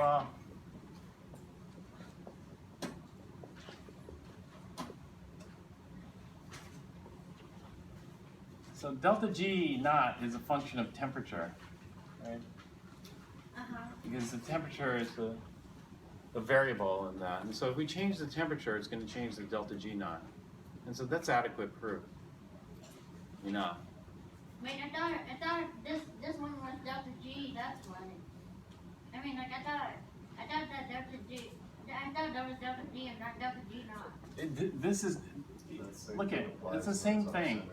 well, so delta G naught is a function of temperature, right? Because the temperature is the variable in that. And so if we change the temperature, it's going to change the delta G naught. And so that's adequate proof. You know. Wait, I thought this one was delta G, that's why. I mean, like, I thought that delta G, I thought that was delta G and not delta G naught. This is, look at, it's the same thing.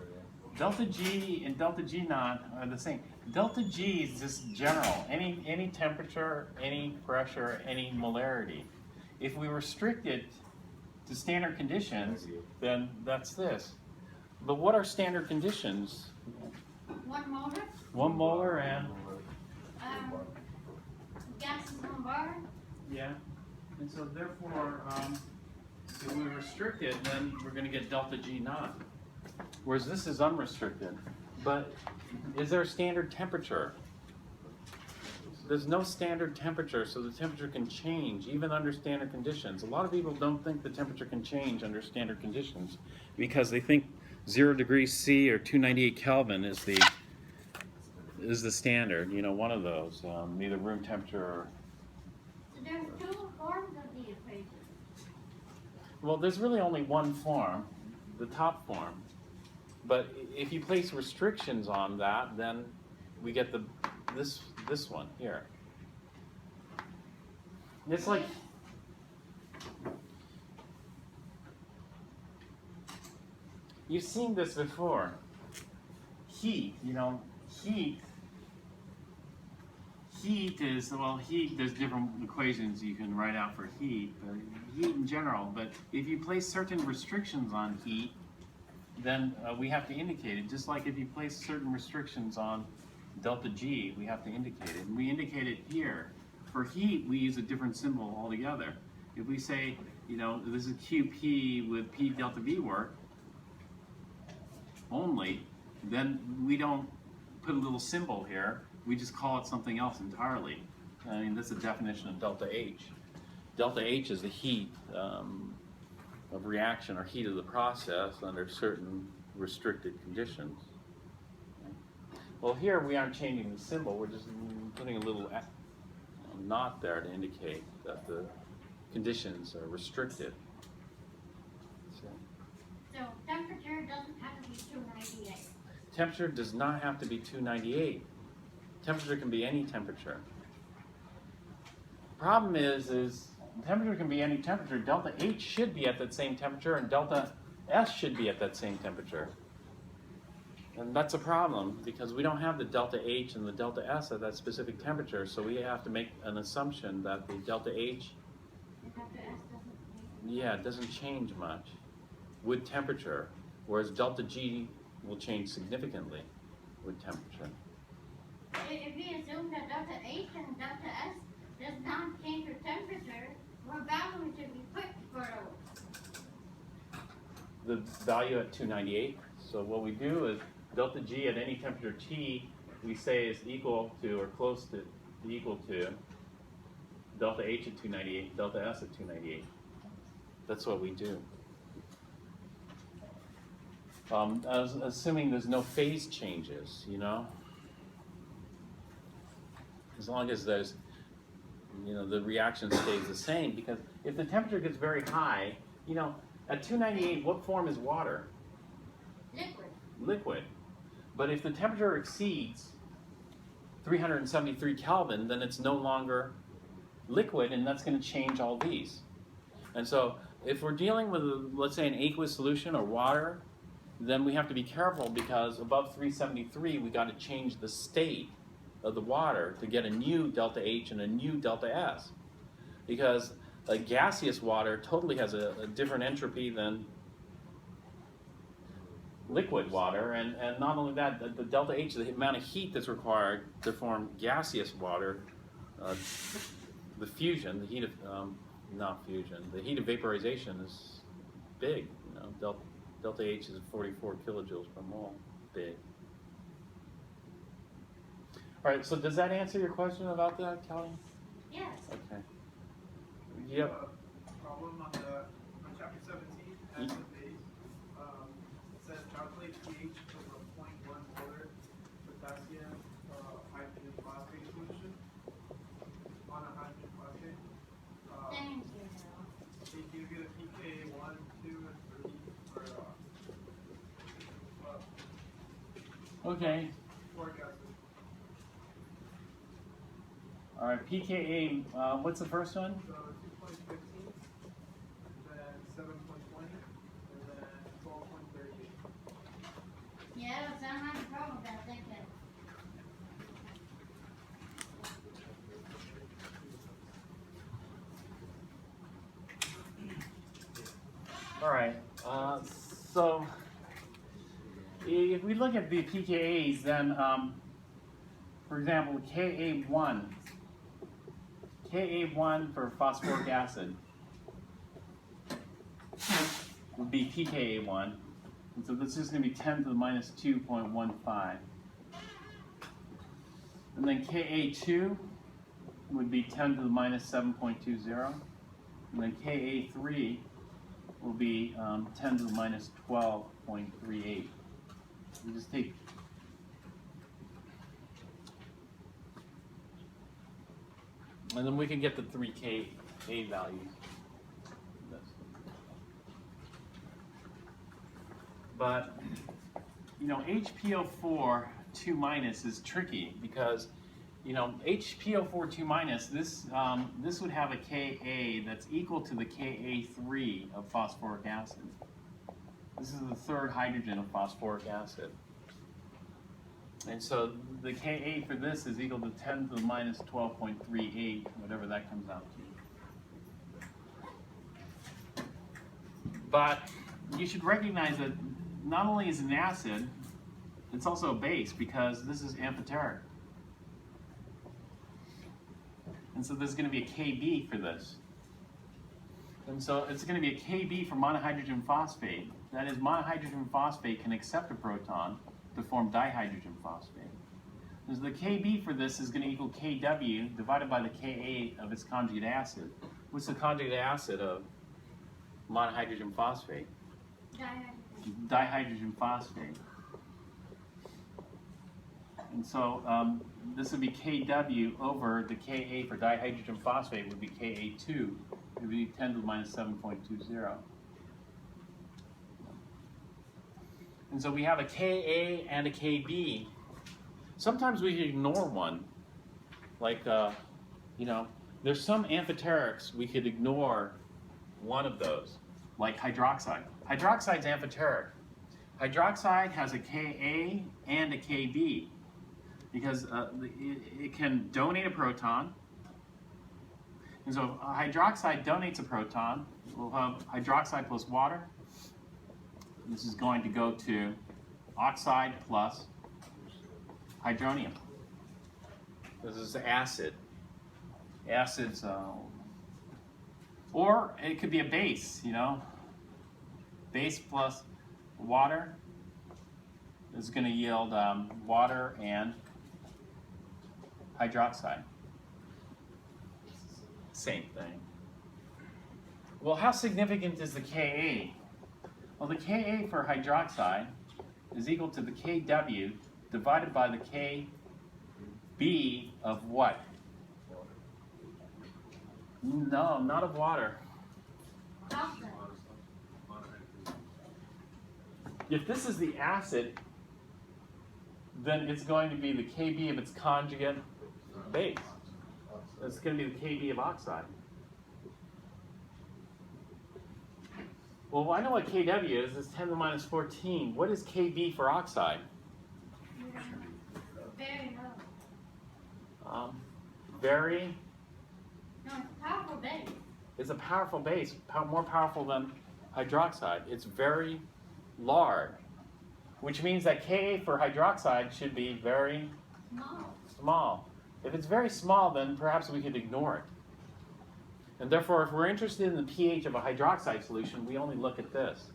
Delta G and delta G naught are the same. Delta G is just general, any temperature, any pressure, any molarity. If we restrict it to standard conditions, then that's this. But what are standard conditions? 1 molar. 1 molar and? Gas is 1 bar. Yeah. And so therefore, if we restrict it, then we're going to get delta G naught. Whereas this is unrestricted. But is there a standard temperature? There's no standard temperature, so the temperature can change even under standard conditions. A lot of people don't think the temperature can change under standard conditions because they think 0 degrees C or 298 Kelvin is the standard. You know, one of those, either room temperature or. So there's 2 forms of the equation. Well, there's really only one form, the top form. But if you place restrictions on that, then we get this one here. It's like you've seen this before. Heat, you know, heat is, well, heat, there's different equations you can write out for heat, but heat in general. But if you place certain restrictions on heat, then we have to indicate it. Just like if you place certain restrictions on delta G, we have to indicate it. And we indicate it here. For heat, we use a different symbol altogether. If we say, you know, this is QP with P delta V work only, then we don't put a little symbol here. We just call it something else entirely. I mean, that's the definition of delta H. Delta H is the heat of reaction or heat of the process under certain restricted conditions. Well, here we aren't changing the symbol, we're just putting a little knot there to indicate that the conditions are restricted. So temperature doesn't have to be 298. Temperature does not have to be 298. Temperature can be any temperature. Problem is temperature can be any temperature. Delta H should be at that same temperature, and delta S should be at that same temperature. And that's a problem because we don't have the delta H and the delta S at that specific temperature, so we have to make an assumption that the delta H, Delta S doesn't change. yeah, it doesn't change much with temperature, whereas delta G will change significantly with temperature. If we assume that delta H and delta S does not change with temperature, what value should we put for those? The value at 298. So what we do is delta G at any temperature T, we say is equal to or close to equal to delta H at 298, delta S at 298. That's what we do. Assuming there's no phase changes, you know? As long as there's, you know, the reaction stays the same, because if the temperature gets very high, you know, at 298, what form is water? Liquid. Liquid. But if the temperature exceeds 373 Kelvin, then it's no longer liquid, and that's going to change all these. And so if we're dealing with, let's say, an aqueous solution or water, then we have to be careful because above 373, we got to change the state of the water to get a new delta H and a new delta S. Because a gaseous water totally has a different entropy than liquid water, and not only that, the delta H, the amount of heat that's required to form gaseous water, the fusion, the heat of, not fusion, the heat of vaporization is big. You know, delta H is 44 kilojoules per mole, big. All right, so does that answer your question about that, Kelly? Yeah. Yes. Okay. Yep. Problem on chapter 17, acid base. It says calculate pH of a 0.1 molar potassium hydrogen phosphate solution on a hydrogen phosphate. Thank you. They give you the pK 1, 2, and 3 for Okay. boric acid. All right. pKa. What's the first one? So 2.15, then 7.20, and then 12.38. Yeah, so I'm having trouble with that thinking. All right. So if we look at the pKa's, then for example, Ka1 for phosphoric acid would be pKa1, and so this is going to be 10 to the minus 2.15. And then Ka2 would be 10 to the minus 7.20, and then Ka3 will be 10 to the minus 12.38. We just take and then we can get the 3 Ka values. But you know, HPO4 2 minus is tricky because you know HPO4 2 minus this would have a Ka that's equal to the Ka3 of phosphoric acid. This is the third hydrogen of phosphoric acid. And so the Ka for this is equal to 10 to the minus 12.38, whatever that comes out to. But you should recognize that not only is it an acid, it's also a base because this is amphoteric. And so there's going to be a Kb for this. And so it's going to be a Kb for monohydrogen phosphate. That is, monohydrogen phosphate can accept a proton to form dihydrogen phosphate. So the Kb for this is going to equal Kw divided by the Ka of its conjugate acid. What's the conjugate acid of monohydrogen phosphate? Dihydrogen phosphate. And so this would be Kw over the Ka for dihydrogen phosphate would be Ka2. It would be 10 to the minus 7.20. And so we have a Ka and a Kb. Sometimes we ignore one. Like, you know, there's some amphoterics we could ignore one of those, like hydroxide. Hydroxide's amphoteric. Hydroxide has a Ka and a Kb because it can donate a proton. And so if hydroxide donates a proton, we'll have hydroxide plus water. This is going to go to oxide plus hydronium. This is acid. Acids, or it could be a base, you know. Base plus water is going to yield water and hydroxide. Same thing. Well, how significant is the Ka? Well, the Ka for hydroxide is equal to the Kw divided by the Kb of what? No, not of water. If this is the acid, then it's going to be the Kb of its conjugate base. It's going to be the Kb of oxide. Well, I know what Kw is. It's 10 to the minus 14. What is Kb for oxide? Very low. Very. No, it's a powerful base. It's a powerful base, more powerful than hydroxide. It's very large, which means that Ka for hydroxide should be very small. If it's very small, then perhaps we could ignore it. And therefore, if we're interested in the pH of a hydroxide solution, we only look at this,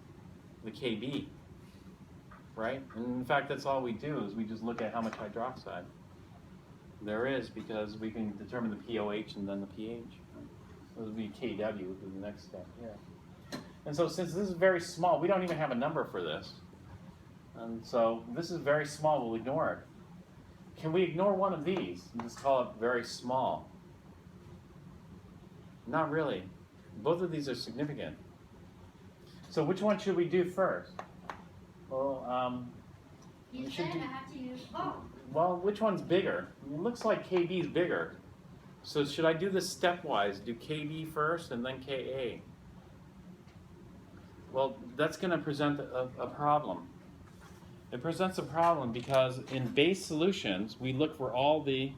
the Kb, right? And in fact, that's all we do is we just look at how much hydroxide. There is, because we can determine the pOH and then the pH. It would be KW would be the next step, yeah. And so since this is very small, we don't even have a number for this. And so this is very small, we'll ignore it. Can we ignore one of these and just call it very small? Not really. Both of these are significant. So which one should we do first? Well, You we said should do, I have to use both. well, which one's bigger? It looks like KB is bigger. So should I do this stepwise? Do KB first and then KA? Well, that's going to present a problem. It presents a problem because in base solutions, we look for all the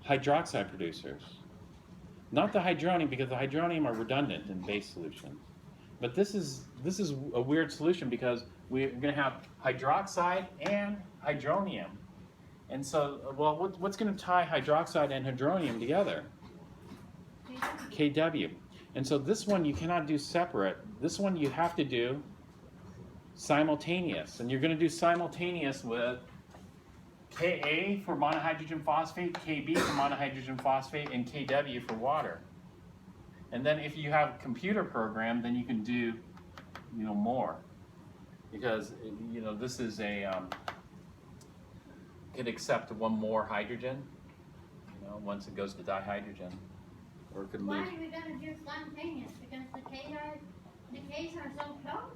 hydroxide producers. Not the hydronium, because the hydronium are redundant in base solutions. But this is a weird solution because we're going to have hydroxide and hydronium. And so, well, what's going to tie hydroxide and hydronium together? KW. And so this one you cannot do separate. This one you have to do simultaneous. And you're going to do simultaneous with Ka for monohydrogen phosphate, Kb for monohydrogen phosphate, and Kw for water. And then if you have a computer program, then you can do, more. Because, this is could accept one more hydrogen, once it goes to dihydrogen. Or it could Why lose. are we gonna do simultaneous? Because the K's are so close.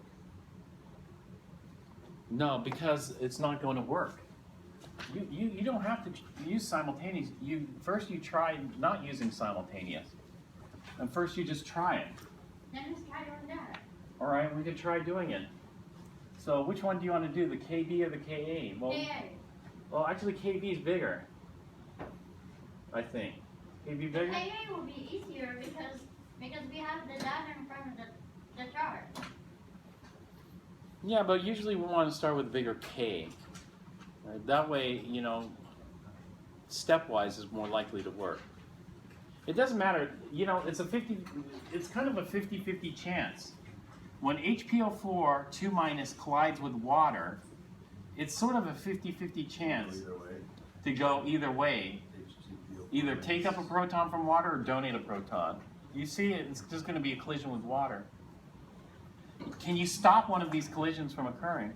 No, because it's not going to work. You don't have to use simultaneous. First you try not using simultaneous. And first you just try it. Then just try doing that. All right, we could try doing it. So which one do you want to do, the KB or the KA? Well, actually KB is bigger, I think. KB bigger? KA will be easier because we have the data in front of the chart. Yeah, but usually we want to start with bigger K. Right? That way, stepwise is more likely to work. It doesn't matter, it's kind of a 50-50 chance. When HPO4 2- collides with water, it's sort of a 50-50 chance to go either way. Either take up a proton from water or donate a proton. You see, it's just going to be a collision with water. Can you stop one of these collisions from occurring?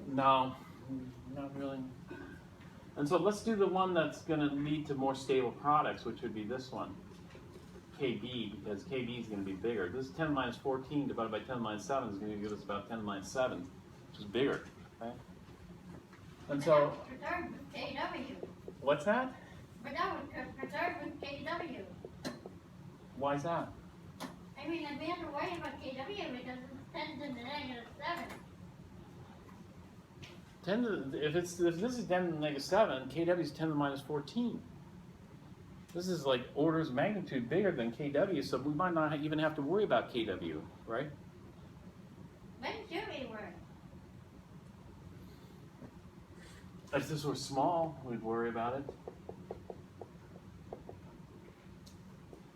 No, not really. And so let's do the one that's going to lead to more stable products, which would be this one, KB, because KB is going to be bigger. This is 10⁻14 divided by 10⁻7 is going to give us about 10⁻7, which is bigger. Okay? And so, Preserved with KW. what's that? But that would preserve with KW. Why is that? I mean, we have to worry about KW because it's 10 to the -7. If this is 10 to the -7, KW is 10 to the -14. This is like orders of magnitude bigger than KW, so we might not even have to worry about KW, right? When should we worry? If this were small, we'd worry about it.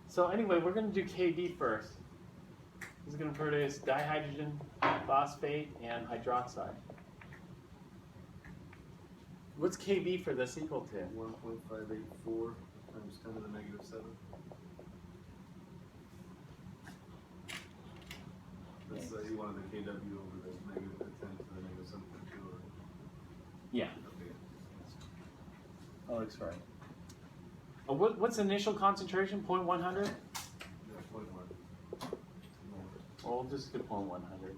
So anyway, we're going to do KB first. This is going to produce dihydrogen, phosphate, and hydroxide. What's KB for this equal to? 1.584 times 10 to the -7. That's you wanted the KW over the negative 10 to the -7.2. Or... Yeah. Okay. Oh, that's right. Oh, what's the initial concentration? 0.100? Yeah, 0.1. Well, we'll just get 0.100.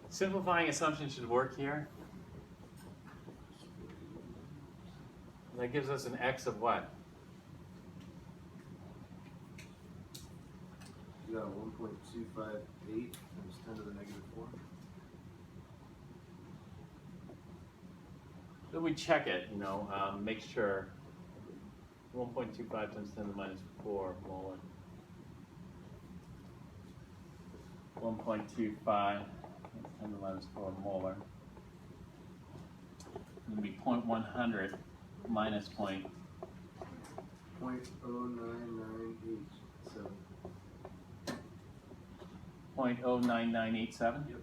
Simplifying assumption should work here. That gives us an x of what? You got 1.258 times 10 to the -4. Then we check it, make sure. 1.25 times 10 to the -4 molar. 1.25 times 10 to the -4 molar. gonna be 0.100 minus .09987. 0.09987. Yep.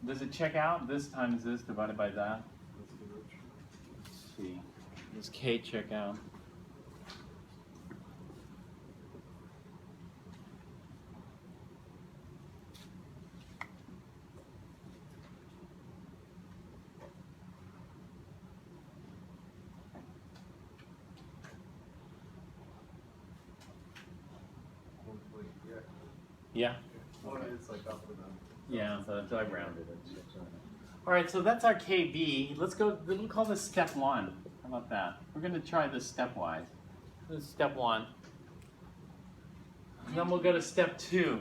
Does it check out? This times this divided by that. Let's give it a try. Let's see. Does K check out? Yeah. Oh, it's like up and down. Yeah, so I rounded it. All right, so that's our KB. Let's go, we'll call this step 1. How about that? We're gonna try this stepwise. This is step 1. And then we'll go to step 2.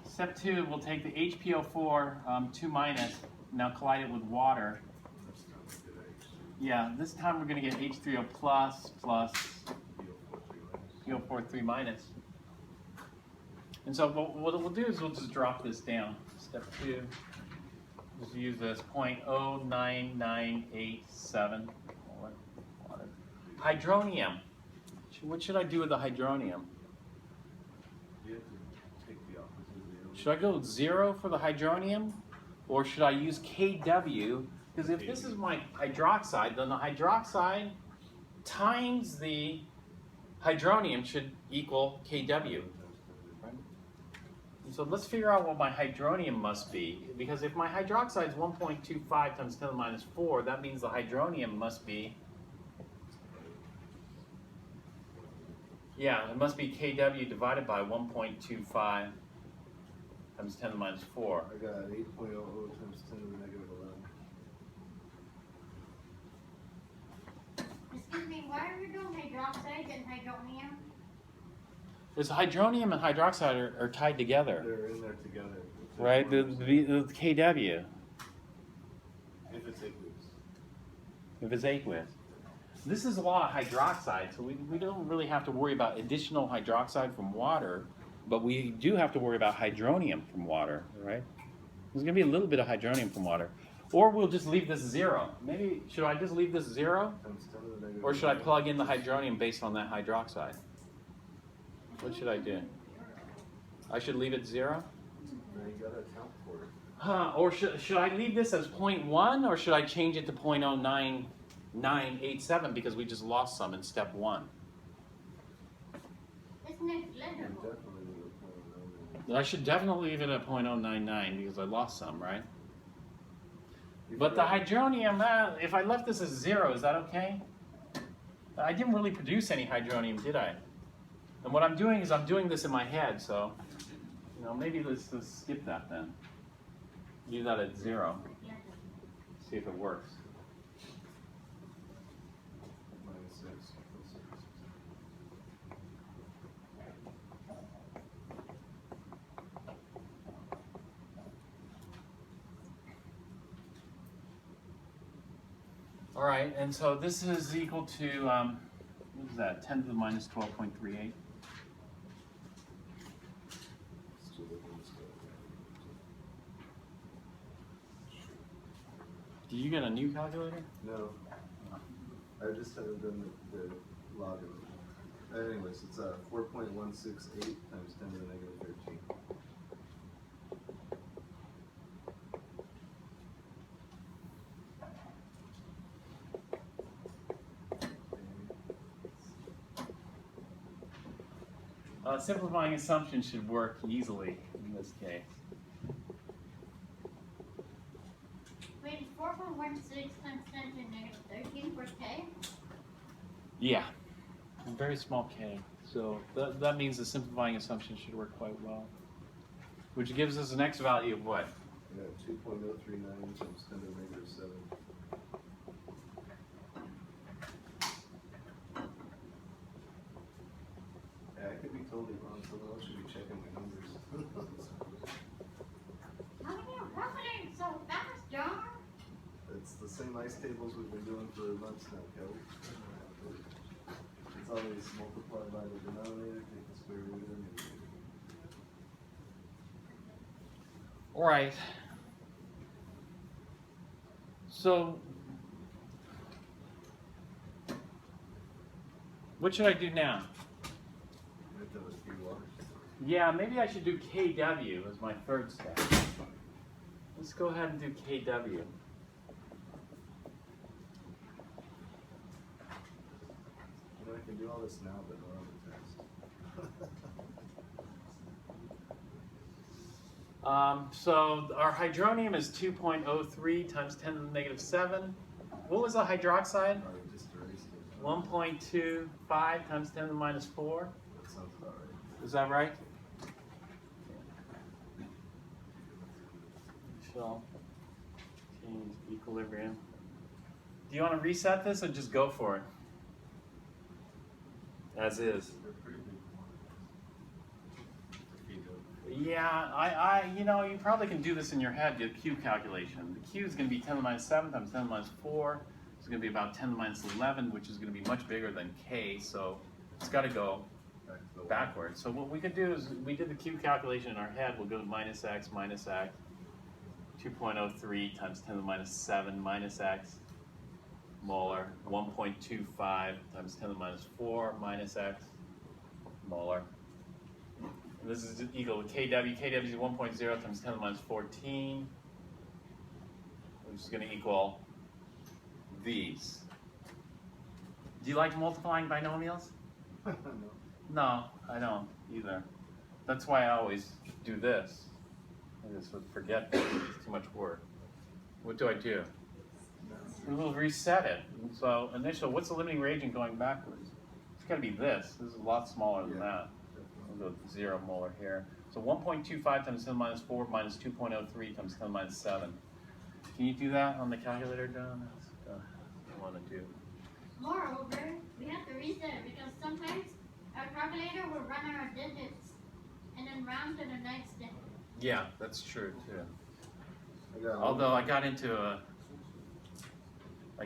Step 2, we'll take the HPO4 2 minus, now collide it with water. That's not a good H. Yeah, this time we're gonna get H3O plus plus PO4 3 minus. PO4 3 minus. And so what we'll do is we'll just drop this down. Step 2, just use this 0.09987. Hydronium. What should I do with the hydronium? You have to take the opposite of the Should I go with 0 for the hydronium? Or should I use KW? Because if this is my hydroxide, then the hydroxide times the hydronium should equal KW. So let's figure out what my hydronium must be. Because if my hydroxide is 1.25 times 10 to the minus 4, that means the hydronium must be, yeah, it must be KW divided by 1.25 times 10 to the minus 4. I got 8.00 times 10 to the negative 11. Excuse me, why are we doing hydroxide and hydronium? Because hydronium and hydroxide are tied together, They're in there together. right? The KW, If it's aqueous. if it's aqueous. This is a lot of hydroxide, so we don't really have to worry about additional hydroxide from water, but we do have to worry about hydronium from water, right? There's going to be a little bit of hydronium from water. Or we'll just leave this 0. Maybe, should I just leave this 0? Times 10 to the negative Or should I 11. plug in the hydronium based on that hydroxide? What should I do? I should leave it 0? Now you gotta account for it. Huh, or should I leave this as 0.1 or should I change it to 0.09987 because we just lost some in step 1? It's You negligible. definitely need a point. I should definitely leave it at 0.099 because I lost some, right? But the hydronium, if I left this as 0, is that okay? I didn't really produce any hydronium, did I? And what I'm doing is I'm doing this in my head, so maybe let's skip that then. Leave that at 0. See if it works. Minus 6 plus 6. All right, and so this is equal to, what is that, 10 to the minus 12.38? Still looking this guy. Did you get a new calculator? No. I just haven't done the login. Anyways, it's 4.168 times 10 to the negative 13. Simplifying assumption should work easily in this case. Wait, it's 4.16 times 10 to the negative 13 for K? Yeah, a very small k. So that means the simplifying assumption should work quite well. Which gives us an x value of what? I got 2.039 times 10 to the negative 7. Yeah, I could be totally wrong. Someone else should be checking my numbers. How are you calculating so fast, John? It's the same ice tables we've been doing for months now, Kelly. It's always multiply by the denominator, take the square root of the numerator. Right. So, what should I do now? If there was three waters. Yeah, maybe I should do KW as my third step. Let's go ahead and do KW. You know, I can do all this now, but not on the test. So our hydronium is 2.03 times 10 to the negative 7. What was the hydroxide? I just erased it. 1.25 times 10 to the minus 4. That sounds about right. Is that right? Shall change equilibrium. Do you want to reset this or just go for it? As is. They're pretty big waters. Yeah, you know, you probably can do this in your head, the Q calculation. The Q is going to be 10 to the minus 7 times 10 to the minus 4. It's going to be about 10 to the minus 11, which is going to be much bigger than K, so it's got to go Back to the backwards. So what we could do is, we did the Q calculation in our head, we'll go to minus x, 2.03 times 10 to the minus 7 minus x, molar, 1.25 times 10 to the minus 4 minus x, molar. And this is equal to KW. KW is 1.0 times 10 to the minus 14, which is going to equal these. Do you like multiplying binomials? No. No, I don't either. That's why I always do this. I just would forget that it's too much work. What do I do? We'll reset it. So initial, what's the limiting reagent going backwards? It's got to be this. This is a lot smaller than that. We'll go 0 molar here. So 1.25 times 10 to the minus 4 minus 2.03 times 10 to the minus 7. Can you do that on the calculator, John? That's what I want to do. Moreover, we have to reset it because sometimes our calculator will run our digits and then round to the next digit. Yeah, that's true too. I Although I got into a, I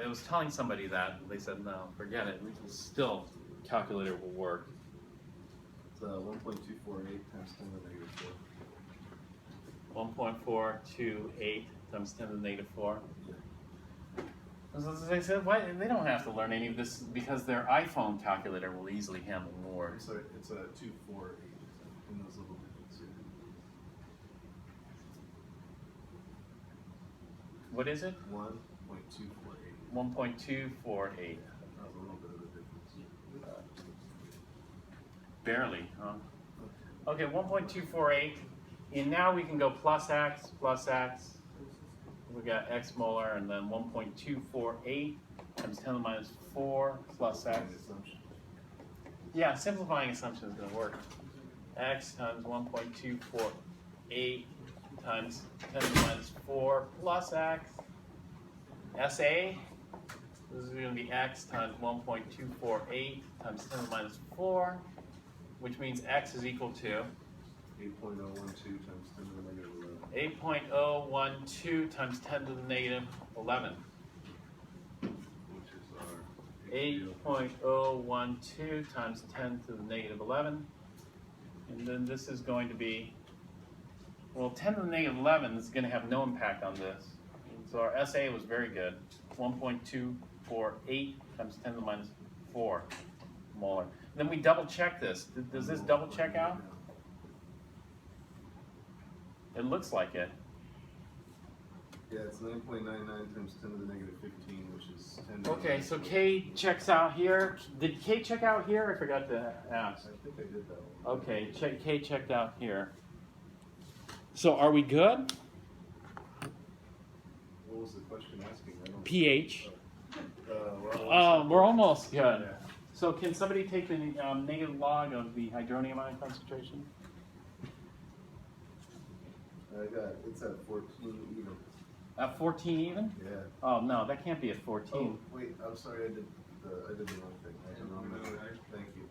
was telling somebody that, they said, no, forget it, we can still, calculator will work. It's 1.248 times 10 to the negative 4. 1.428 times 10 to the negative 4. As I said, why, they don't have to learn any of this because their iPhone calculator will easily handle more. So it's a 248 in those little digits here. What is it? 1.248. 1.248. That was a little bit of a difference. Barely, huh? Okay, 1.248. And now we can go plus x, we got x molar, and then 1.248 times 10 to the minus 4 plus x. Yeah, simplifying assumption is going to work. X times 1.248 times 10 to the minus 4 plus x. SA, this is going to be x times 1.248 times 10 to the minus 4, which means x is equal to 8.012 times 10 to the negative 11. 8.012 times 10 to the negative 11. Which is our 8.012 times 10 to the negative 11. And then this is going to be, well, 10 to the negative 11 is going to have no impact on this. So our SA was very good. 1.248 times 10 to the minus 4 molar. Then we double check this. Does this double check out? It looks like it. Yeah, it's 9.99 times 10 to the negative 15, which is 10 to the Okay, negative so 14. K checks out here. Did K check out here? I forgot to ask. I think I did that one. Okay, K checked out here. So are we good? What was the question asking? I don't pH. well, We're almost good. Yeah. So can somebody take the negative log of the hydronium ion concentration? It's at 14 even. At 14 even? Yeah. Oh no, that can't be at 14. Oh, wait, I'm sorry, I did the wrong thing. I did the wrong number. Thank you.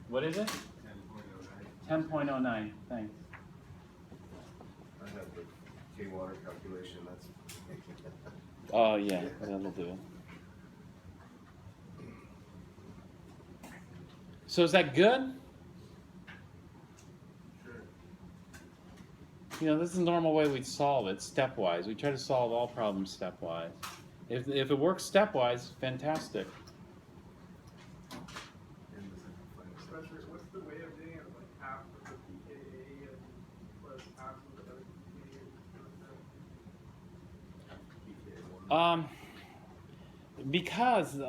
What is it? 10.09. Thanks. I have the K-water calculation, that's. Oh yeah, that'll do it. So is that good? Sure. You know, this is the normal way we'd solve it, stepwise. We try to solve all problems stepwise. If it works stepwise, fantastic. Professor, what's the way of doing it? Like half of the pKa and plus half of the other pKa? Because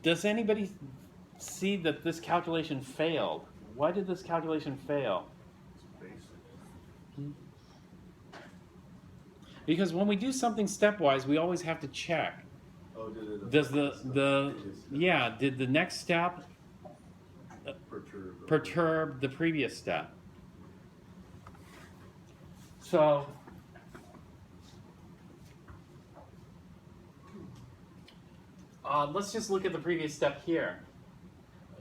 does anybody see that this calculation failed? Why did this calculation fail? Because when we do something stepwise, we always have to check. Oh, did it Does affect did the next step perturb the previous step? So let's just look at the previous step here.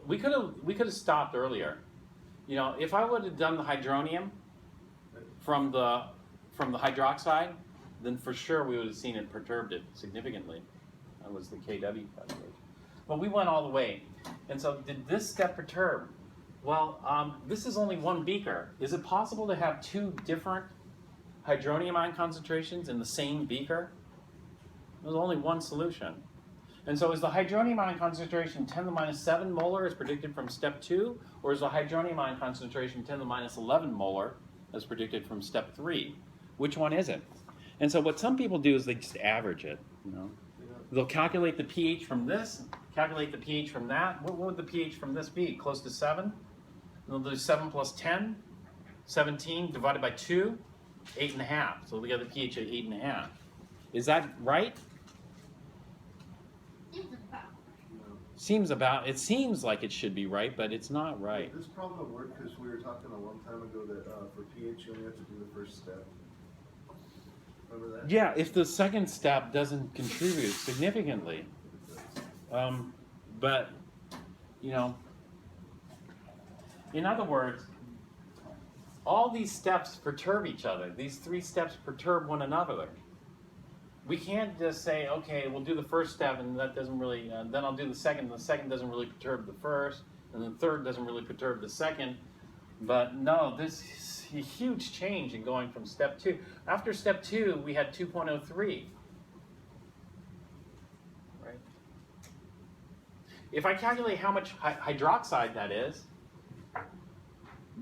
We could have stopped earlier. You know, if I would have done the hydronium from the hydroxide, then for sure we would have seen it perturbed it significantly. That was the KW calculation. But we went all the way. And so did this step perturb? Well, this is only one beaker. Is it possible to have two different hydronium ion concentrations in the same beaker? There's only one solution. And so is the hydronium ion concentration 10 to the minus 7 molar as predicted from step 2, or is the hydronium ion concentration 10 to the minus 11 molar as predicted from step 3? Which one is it? And so what some people do is they just average it. You know, they'll calculate the pH from this, calculate the pH from that. What would the pH from this be? Close to 7? And they'll do 7 plus 10, 17 divided by 2, 8.5. So they get the pH at 8.5. Is that right? It seems like it should be right, but it's not right. This problem worked because we were talking a long time ago that for pH you only have to do the first step. Remember that? Yeah, if the second step doesn't contribute significantly. But, you know, in other words, all these steps perturb each other. These three steps perturb one another. We can't just say, okay, we'll do the first step and that doesn't really, then I'll do the second, and the second doesn't really perturb the first, and the third doesn't really perturb the second. But no, this is a huge change in going from step 2. After step 2, we had 2.03. Right? If I calculate how much hydroxide that is,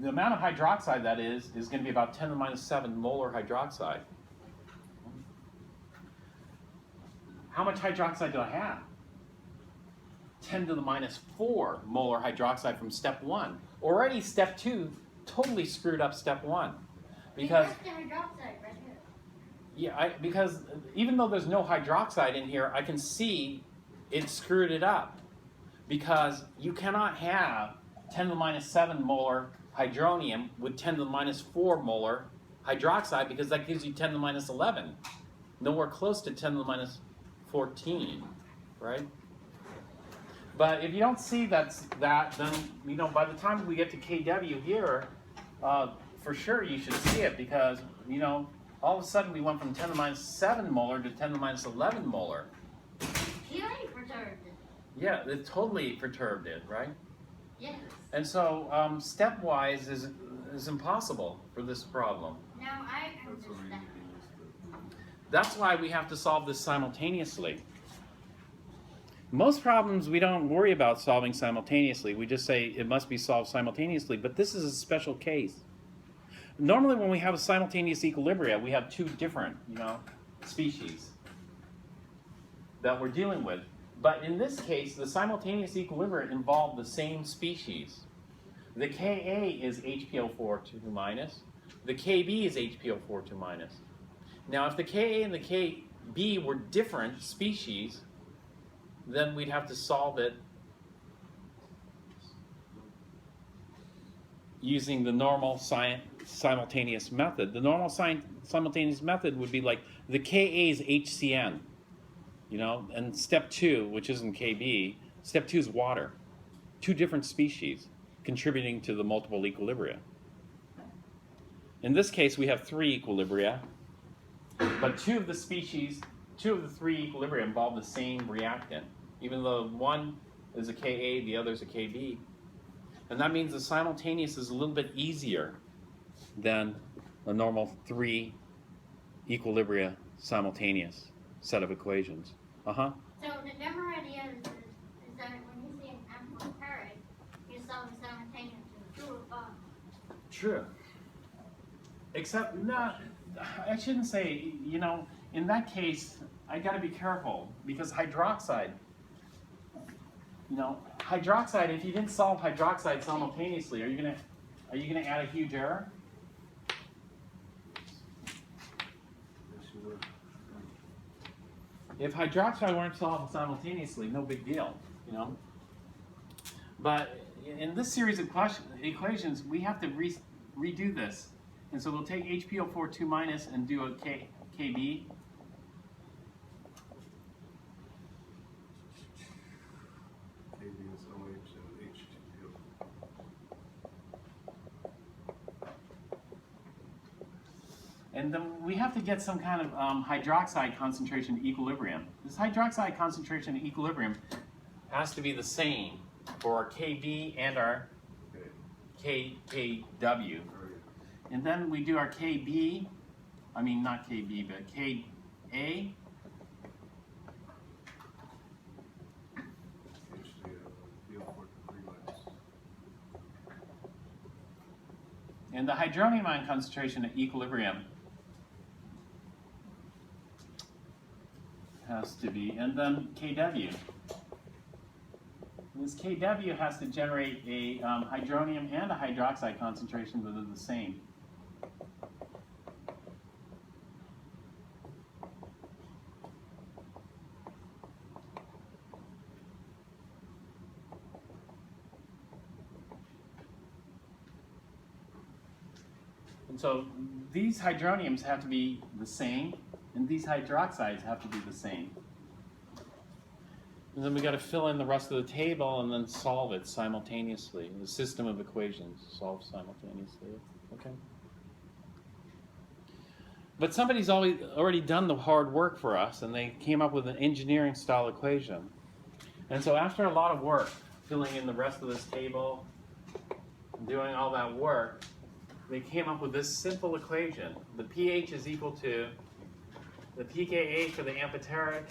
the amount of hydroxide that is going to be about 10 to the minus 7 molar hydroxide. How much hydroxide do I have? 10 to the minus 4 molar hydroxide from step 1. Already step 2 totally screwed up step 1. Because that's the hydroxide right here. yeah, because even though there's no hydroxide in here, I can see it screwed it up. Because you cannot have 10 to the minus 7 molar hydronium with 10 to the minus 4 molar hydroxide, because that gives you 10 to the minus 11. Nowhere close to 10 to the minus 14, right? But if you don't see that, then, you know, by the time we get to KW here, for sure you should see it, because, you know, all of a sudden we went from 10 to the minus 7 molar to 10 to the minus 11 molar. He already perturbed it. Yeah, it totally perturbed it, right? Yes. And so stepwise is impossible for this problem. Now I understand. That's why we have to solve this simultaneously. Most problems we don't worry about solving simultaneously. We just say it must be solved simultaneously, but this is a special case. Normally when we have a simultaneous equilibria, we have two different, you know, species that we're dealing with. But in this case, the simultaneous equilibria involve the same species. The Ka is HPO4 2 minus. The Kb is HPO4 2 minus. Now, if the Ka and the Kb were different species, then we'd have to solve it using the normal simultaneous method. The normal simultaneous method would be like the Ka is HCN, you know, and step 2, which isn't Kb, step 2 is water. Two different species contributing to the multiple equilibria. In this case, we have 3 equilibria. But two of the 3 equilibria involve the same reactant, even though one is a Ka, the other is a Kb. And that means the simultaneous is a little bit easier than a normal 3 equilibria simultaneous set of equations. Uh-huh. So the dumber idea is that when you see an amphoteric, you solve the simultaneous in true or false. True. Except, no, I shouldn't say, you know, in that case, I gotta be careful, because hydroxide, you know, hydroxide, if you didn't solve hydroxide simultaneously, are you gonna add a huge error? If hydroxide weren't solved simultaneously, no big deal, you know. But in this series of equations, we have to redo this. And so we'll take HPO4 2 minus and do a KB. And then we have to get some kind of hydroxide concentration equilibrium. This hydroxide concentration equilibrium has to be the same for our KB and our KW. And then we do our KB, I mean not KB, but KA. And the hydronium ion concentration at equilibrium has to be, and then KW. And this KW has to generate a hydronium and a hydroxide concentration that are the same. And so these hydroniums have to be the same, and these hydroxides have to be the same. And then we got to fill in the rest of the table and then solve it simultaneously. The system of equations solved simultaneously. Okay. But somebody's already done the hard work for us, and they came up with an engineering style equation. And so after a lot of work, filling in the rest of this table, doing all that work, they came up with this simple equation. The pH is equal to the pKa for the amphoteric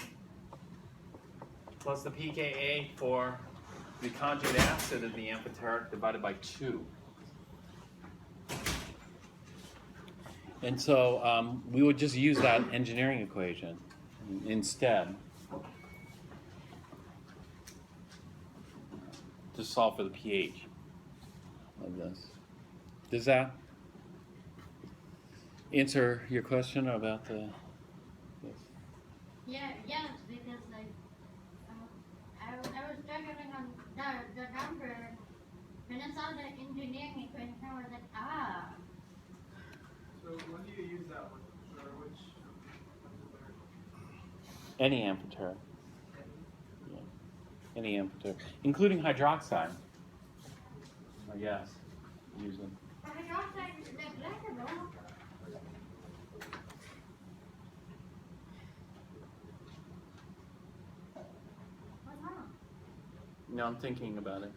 plus the pKa for the conjugate acid of the amphoteric divided by 2. And so we would just use that engineering equation instead to solve for the pH of this. Does that answer your question about the? Yes, because like I was struggling on the number, when I saw the engineering equation, I was like, ah. So when do you use that one? Or which? Any amphoteric. Yeah. Any amphoteric, including hydroxide. I guess. Use them. Hydroxide is neglectable. What's wrong? No, I'm thinking about it.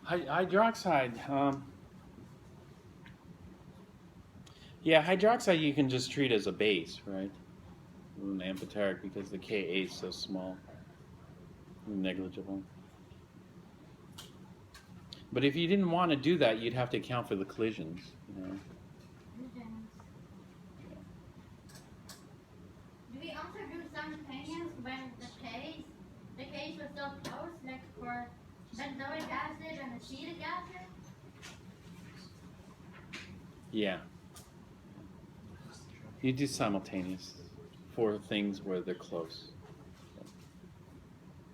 Hydroxide. Yeah, hydroxide you can just treat as a base, right? An amphoteric because the Ka is so small, negligible. But if you didn't want to do that, you'd have to account for the collisions, you know. Do we also do simultaneous when the case was so close, like for benzoic acid and acetic acid? Yeah. You do simultaneous for things where they're close.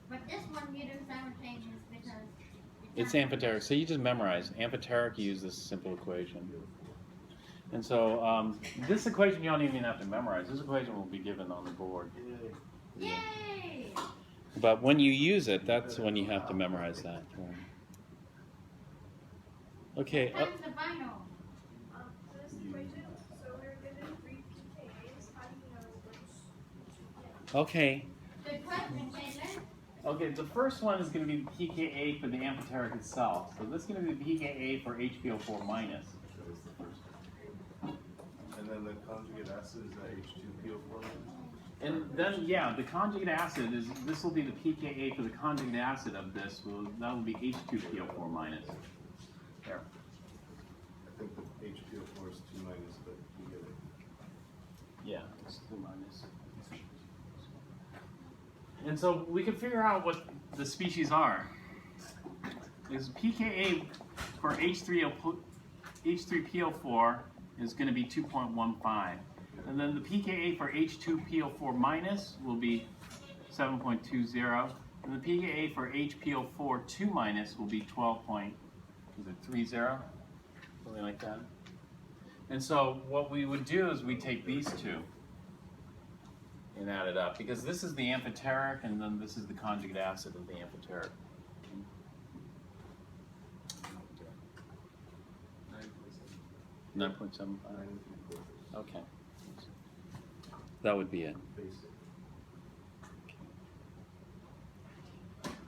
But this one you do simultaneous because It's amphoteric, so you just memorize. Amphoteric, you use this simple equation. And so this equation you don't even have to memorize. This equation will be given on the board. Yay! But when you use it, that's when you have to memorize that. Okay. Times the final. For this equation, so we're given 3 pKa's. How do you know which? Okay. Good question, Taylor. Okay, the first one is going to be the pKa for the amphoteric itself. So this is going to be the pKa for HPO4 minus. And the conjugate acid is that H2PO4 minus? And then, yeah, the conjugate acid is, this will be the pKa for the conjugate acid of this, that will be H2PO4 minus. There. I think the HPO4 is 2 minus, but you get it. Yeah, it's 2 minus. And so we can figure out what the species are. Is pKa for H3PO4 is going to be 2.15. And then the pKa for H2PO4 minus will be 7.20. And the pKa for HPO4 2 minus will be 12.30, something like that. And so what we would do is we take these two and add it up, because this is the amphoteric and then this is the conjugate acid of the amphoteric. 9.75. Okay. That would be it. Basic.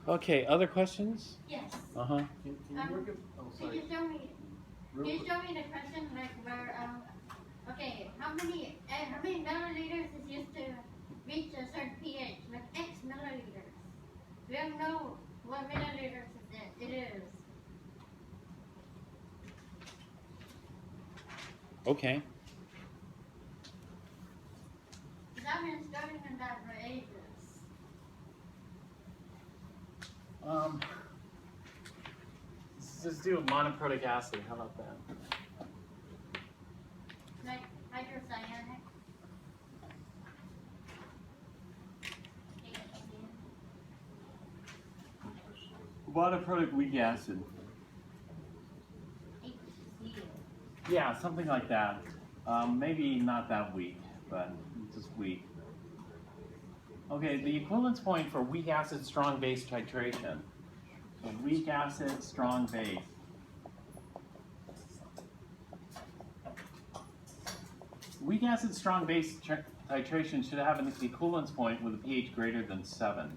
Okay, other questions? Yes. Uh-huh. Can you work it? Oh, Could sorry. you show me, Real can you quick. show me the question like where, okay, how many milliliters is used to reach a certain pH, like X milliliters? We don't know what milliliters it is. Okay. Because I've been studying in that for ages. Let's do monoprotic acid. How about that? Like hydrocyanic. Monoprotic weak acid. HCl. Yeah, something like that. Maybe not that weak, but just weak. Okay, the equivalence point for weak acid, strong base titration. So weak acid, strong base. Weak acid, strong base titration should have an equivalence point with a pH greater than 7.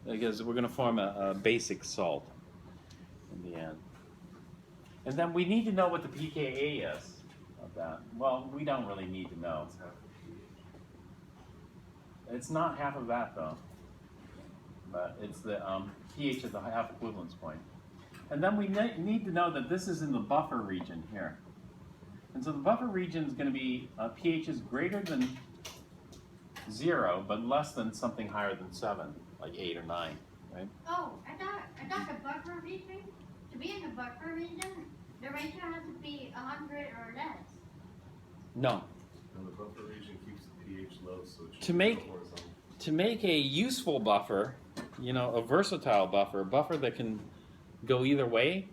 Because we're going to form a basic salt in the end. And then we need to know what the pKa is of that. Well, we don't really need to know. It's half the pH. It's not half of that though, but it's the pH of the half equivalence point. And then we need to know that this is in the buffer region here. And so the buffer region is going to be pH is greater than 0, but less than something higher than 7, like 8 or 9, right? Oh, I thought the buffer region, to be in the buffer region, the ratio has to be 100 or less. No. And the buffer region keeps the pH low, so it should To go make- horizontal. To make a useful buffer, you know, a versatile buffer, a buffer that can go either way,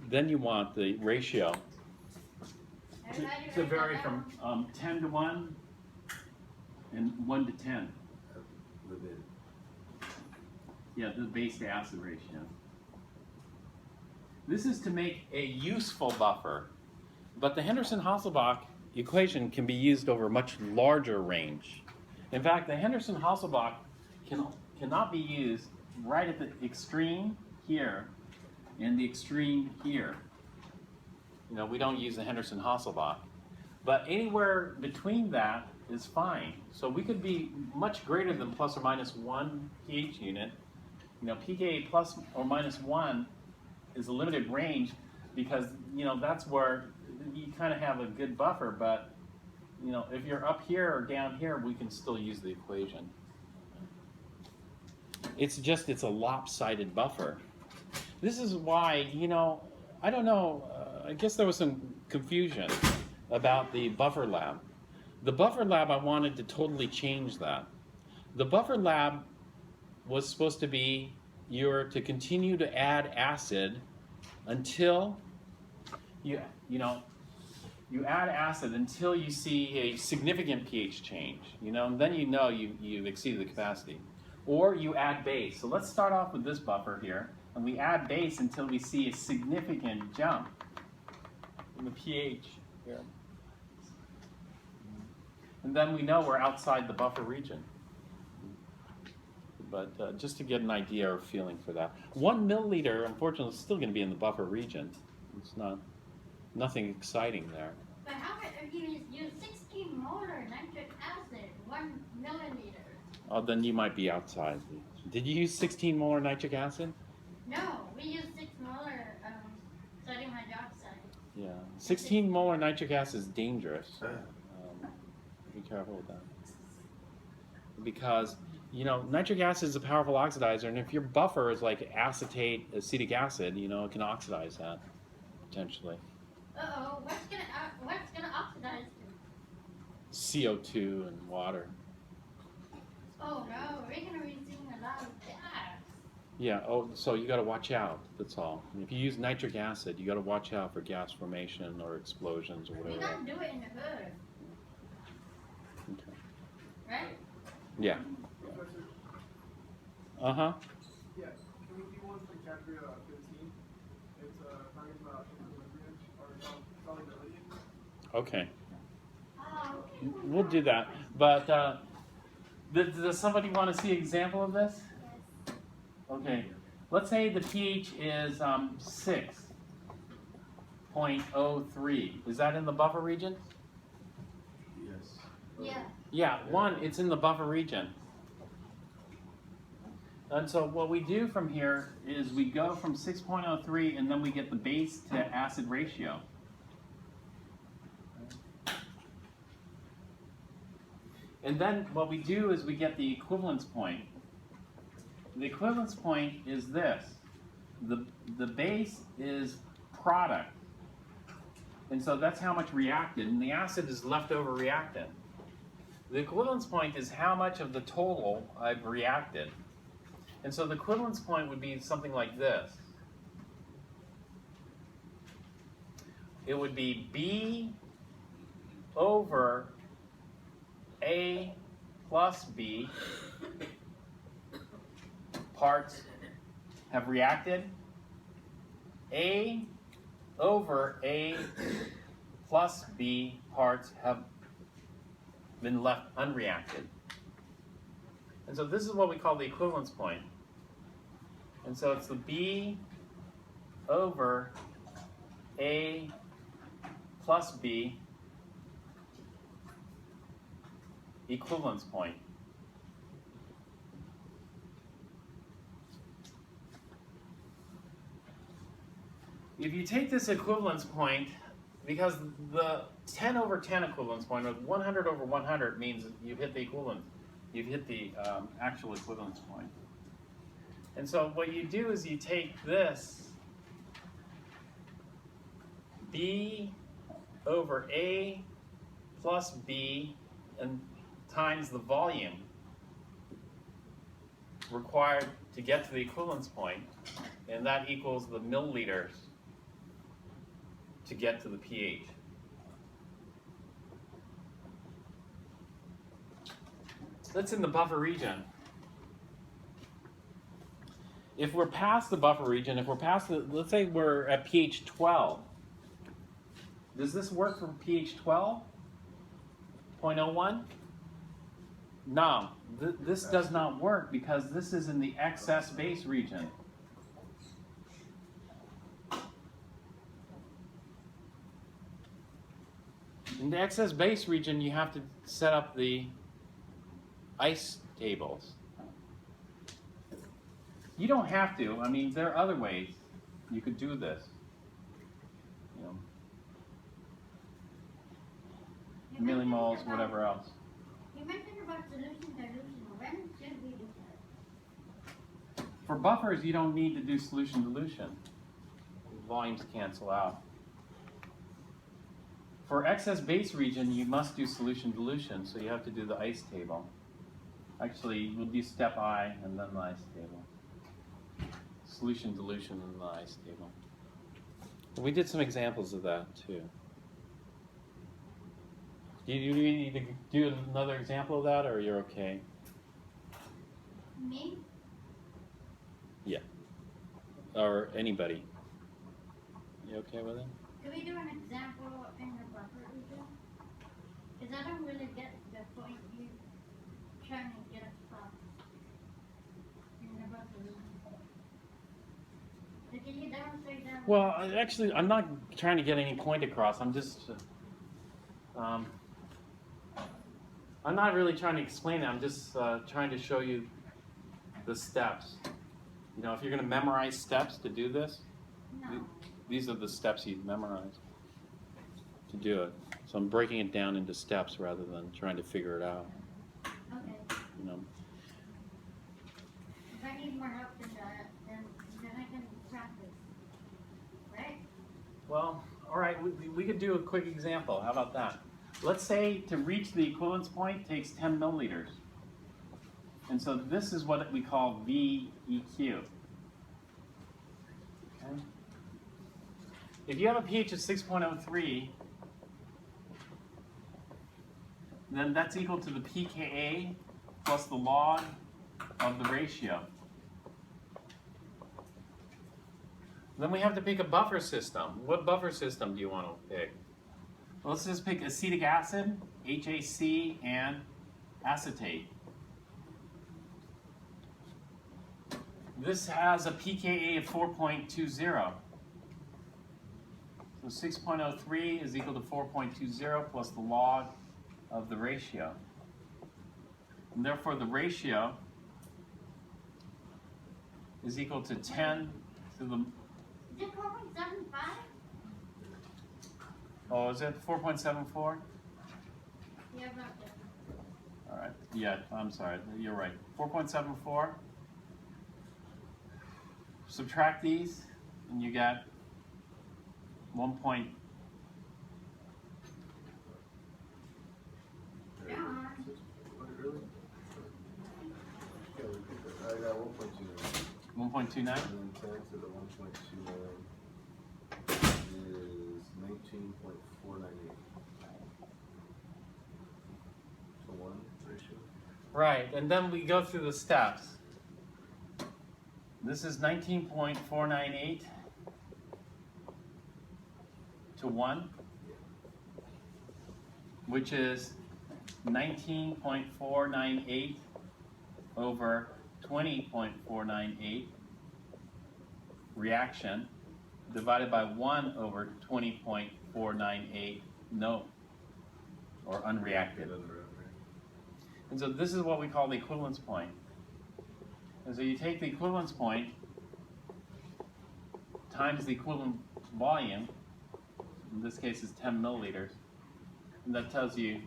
then you want the ratio Everybody to write that vary down. from 10 to 1 and 1 to 10. Limited. Yeah, the base to acid ratio. This is to make a useful buffer, but the Henderson-Hasselbalch equation can be used over a much larger range. In fact, the Henderson-Hasselbalch cannot be used right at the extreme here and the extreme here. You know, we don't use the Henderson-Hasselbalch. But anywhere between that is fine. So we could be much greater than plus or minus 1 pH unit. You know, pKa plus or minus 1 is a limited range because, you know, that's where you kind of have a good buffer, but, you know, if you're up here or down here, we can still use the equation. It's just, it's a lopsided buffer. This is why, you know, I don't know, I guess there was some confusion about the buffer lab. The buffer lab, I wanted to totally change that. The buffer lab was supposed to be you're to continue to add acid until you add acid until you see a significant pH change, you know, and then you know you've exceeded the capacity. Or you add base. So let's start off with this buffer here, and we add base until we see a significant jump in the pH here. And then we know we're outside the buffer region. But just to get an idea or feeling for that. 1 milliliter, unfortunately, is still going to be in the buffer region. It's nothing exciting there. But how you use 16 molar nitric acid, 1 milliliter. Oh, then you might be outside. Did you use 16 molar nitric acid? No, we use 6 molar sodium hydroxide. Yeah. 16 molar nitric acid is dangerous. Be careful with that. Because, you know, nitric acid is a powerful oxidizer, and if your buffer is like acetate, acetic acid, you know, it can oxidize that, potentially. Uh-oh, what's gonna oxidize it? CO2 and water. Oh no, we're gonna be seeing a lot of gas. Yeah, oh, so you gotta watch out, that's all. And if you use nitric acid, you gotta watch out for gas formation or explosions or We whatever. gotta do it in the hood, Okay. right? Yeah. Professor, Uh-huh. yeah, can we do one for chapter 15? It's talking about equilibrium or solubility. Okay. Oh, We'll do that. But does somebody want to see an example of this? Okay. Let's say the pH is 6.03. Is that in the buffer region? Yes. yeah. Yeah, it's in the buffer region. And so what we do from here is we go from 6.03 and then we get the base to acid ratio. And then what we do is we get the equivalence point. The equivalence point is this. The base is product. And so that's how much reacted, and the acid is leftover reactant. The equivalence point is how much of the total I've reacted. And so the equivalence point would be something like this. It would be B over A plus B parts have reacted. A over A plus B parts have been left unreacted. And so this is what we call the equivalence point. And so it's the B over A plus B equivalence point. If you take this equivalence point, because the 10 over 10 equivalence point, or 100 over 100 means you've hit the equivalent, you've hit the actual equivalence point. And so what you do is you take this B over A plus B and times the volume required to get to the equivalence point, and that equals the milliliters to get to the pH. That's in the buffer region. If we're past the buffer region, if we're past the, let's say we're at pH 12, does this work for pH 12.01? No, this does not work because this is in the excess base region. In the excess base region, you have to set up the ice tables. You don't have to. I mean, there are other ways you could do this. You know, millimoles, whatever else. You mentioned about solution dilution. When should we do that? For buffers, you don't need to do solution dilution. Volumes cancel out. For excess base region, you must do solution dilution, so you have to do the ice table. Actually, we'll do step I and then the ice table. Solution dilution and the ice table. We did some examples of that too. Do you need to do another example of that, or you're okay? Me? Yeah. Or anybody. You okay with it? Can we do an example in the buffer region? Because I don't really get the point you're trying to get across in the buffer region. So can you demonstrate that? Well, actually, I'm not trying to get any point across. I'm just I'm not really trying to explain it. I'm just trying to show you the steps. You know, if you're going to memorize steps to do this, No. these are the steps you memorize to do it. So I'm breaking it down into steps rather than trying to figure it out. Okay. You know. If I need more help than that, then I can practice. Right? Well, all right. We could do a quick example. How about that? Let's say to reach the equivalence point takes 10 milliliters. And so this is what we call VEQ. Okay? If you have a pH of 6.03, then that's equal to the pKa plus the log of the ratio. Then we have to pick a buffer system. What buffer system do you want to pick? Well, let's just pick acetic acid, HAC, and acetate. This has a pKa of 4.20. So 6.03 is equal to 4.20 plus the log of the ratio. And therefore the ratio is equal to 10 to the... Is it 4.75? Oh, is it 4.74? Yeah, about that. All right. Yeah, I'm sorry. You're right. 4.74. Subtract these, and you got 1 point. Yeah. What, really? Yeah, we picked that. I got 1.29. 1.29? And then 10 to the 1.29 is 19.498. To 1 ratio. Right, and then we go through the steps. This is 19.498 to 1, which is 19.498 over 20.498 reaction divided by 1 over 20.498 no, or unreacted. And so this is what we call the equivalence point. And so you take the equivalence point times the equivalent volume, in this case is 10 milliliters, and that tells you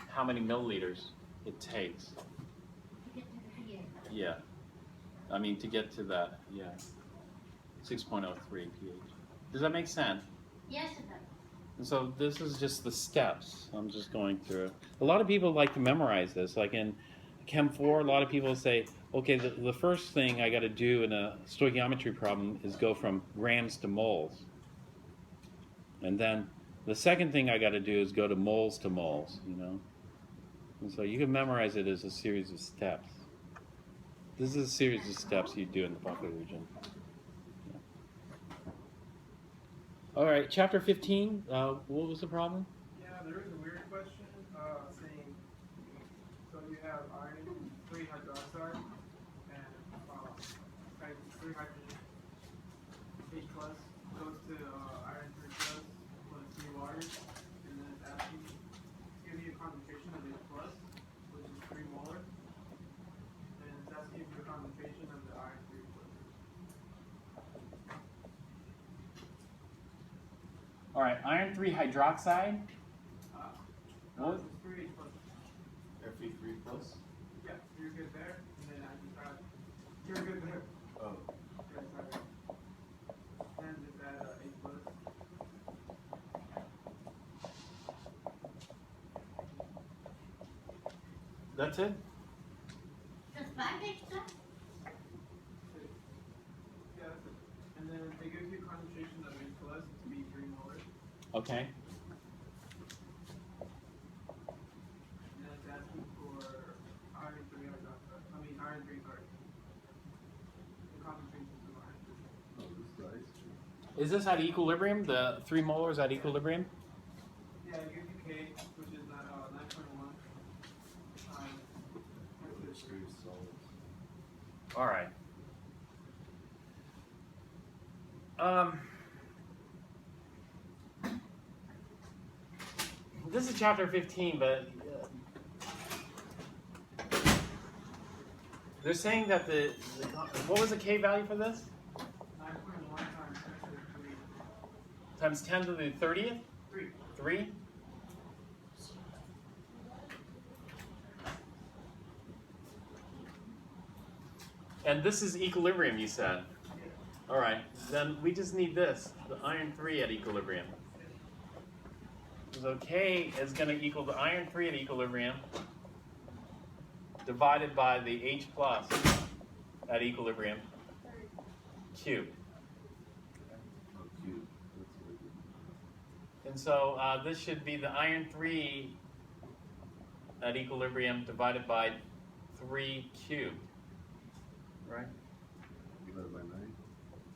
how many milliliters it takes. To get to the pH. Yeah. I mean, to get to that, yeah. 6.03 pH. Does that make sense? Yes, it does. And so this is just the steps I'm just going through. A lot of people like to memorize this. Like in Chem 4, a lot of people say, okay, the first thing I got to do in a stoichiometry problem is go from grams to moles. And then the second thing I got to do is go to moles, you know. And so you can memorize it as a series of steps. This is a series of steps you do in the buffer region. Yeah. All right, chapter 15, what was the problem? Yeah, there is a weird question saying, so you have iron 3 hydroxide and 3 hydrogen H plus goes to iron 3 plus with 3 waters, and then it's asking, giving you a concentration of H plus, which is 3 molar, and it's asking for the concentration of the iron 3 plus. All right, iron 3 hydroxide. No, it's 3 H plus. Fe3 plus? Yeah, you're good there, and then I just add, you're good there. Oh. Yeah, sorry. And just add H plus. That's it? Does 5H stuff? Yeah, that's it. And then they give you a concentration of H plus to be 3 molar. Okay. And then it's asking for iron 3 hydroxide. I mean, iron 3, sorry. The concentration of iron 3. Oh, this is ice. Is this at equilibrium? The 3 molars at equilibrium? Yeah, it gives you K, which is 9.1. Extreme solids. All right. this is chapter 15, but they're saying that what was the K value for this? 9.1 times 10 to the Times 10 to the 30th? 3. 3? And this is equilibrium, you said. All right, then we just need this, the iron 3 at equilibrium. So K is going to equal the iron 3 at equilibrium divided by the H plus at equilibrium cubed. Oh, cube. That's what it is. And so this should be the iron 3 at equilibrium divided by 3 cubed, right? Divided by 9.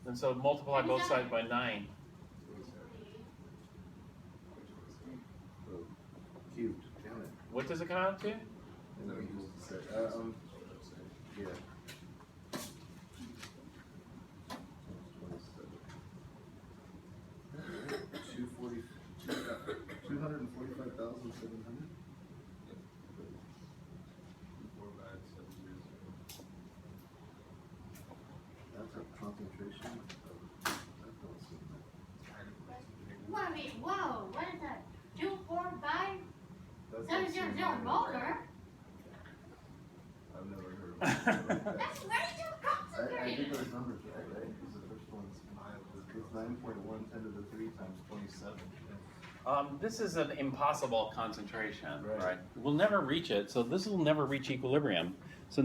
And so multiply both sides by 9. Oh, cubed. Damn it. What does it come out to? I know he used to say. Yeah. 245,700. That's a concentration of. That don't seem Well, I mean, whoa, what is that? 245? that. 700 molar? I've never heard of that. That's way too I concentrated. did those numbers right, right? Because the first one's 9.1 10 to the 3 times 27. This is an impossible concentration, Right. right? We'll never reach it, so this will never reach equilibrium. So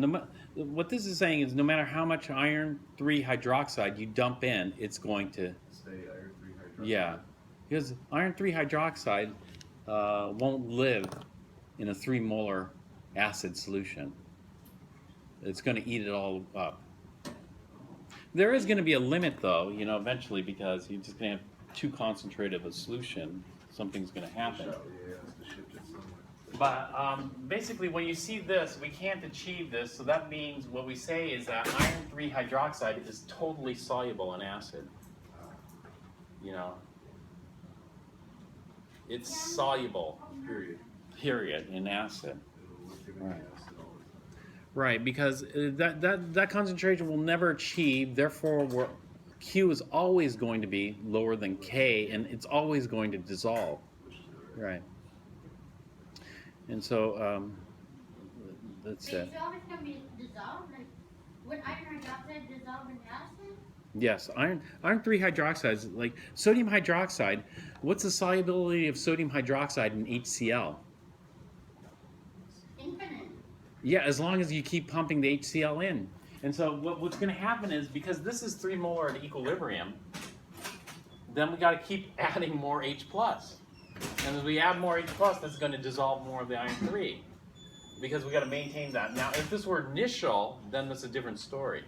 what this is saying is no matter how much iron 3 hydroxide you dump in, it's going to, Stay iron 3 hydroxide. yeah. Because iron 3 hydroxide won't live in a 3 molar acid solution. It's going to eat it all up. There is going to be a limit though, you know, eventually, because you're just going to have too concentrated of a solution. Something's going to happen. Yeah, it's to shift it somewhere. But basically, when you see this, we can't achieve this, so that means what we say is that iron 3 hydroxide is totally soluble in acid. You know, it's soluble, period, in acid. It'll look at Right. the acid all the time. Right, because that concentration will never achieve. Therefore, Q is always going to be lower than K, and it's always going to dissolve. Right. And so that's Wait, it. so always gonna be dissolved? Like, would iron hydroxide dissolve in acid? Yes, iron 3 hydroxide is like sodium hydroxide. What's the solubility of sodium hydroxide in HCl? Infinite. Yeah, as long as you keep pumping the HCl in. And so what's going to happen is, because this is 3 molar at equilibrium, then we got to keep adding more H+. And as we add more H+, that's going to dissolve more of the iron 3. Because we got to maintain that. Now, if this were initial, then that's a different story.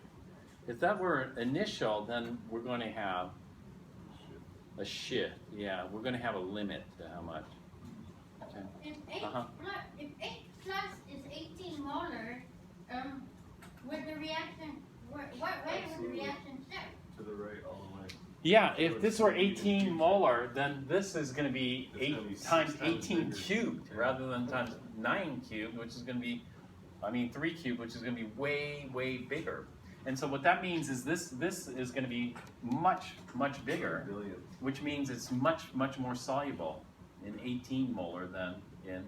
If that were initial, then we're going to have a shift. Yeah, we're going to have a limit to how much. Okay. If H Uh-huh. if H plus is 18 molar, would the reaction, what way would the reaction shift? To the right all the way. Yeah, if this were 18 molar, then this is going to be It's 8 gonna be 6 times times 18 bigger. cubed Yeah. rather than times 9 cubed, which is going to be, 3 cubed, which is going to be way, way bigger. And so what that means is this is going to be much, much bigger, Billion. which means it's much, much more soluble in 18 molar than in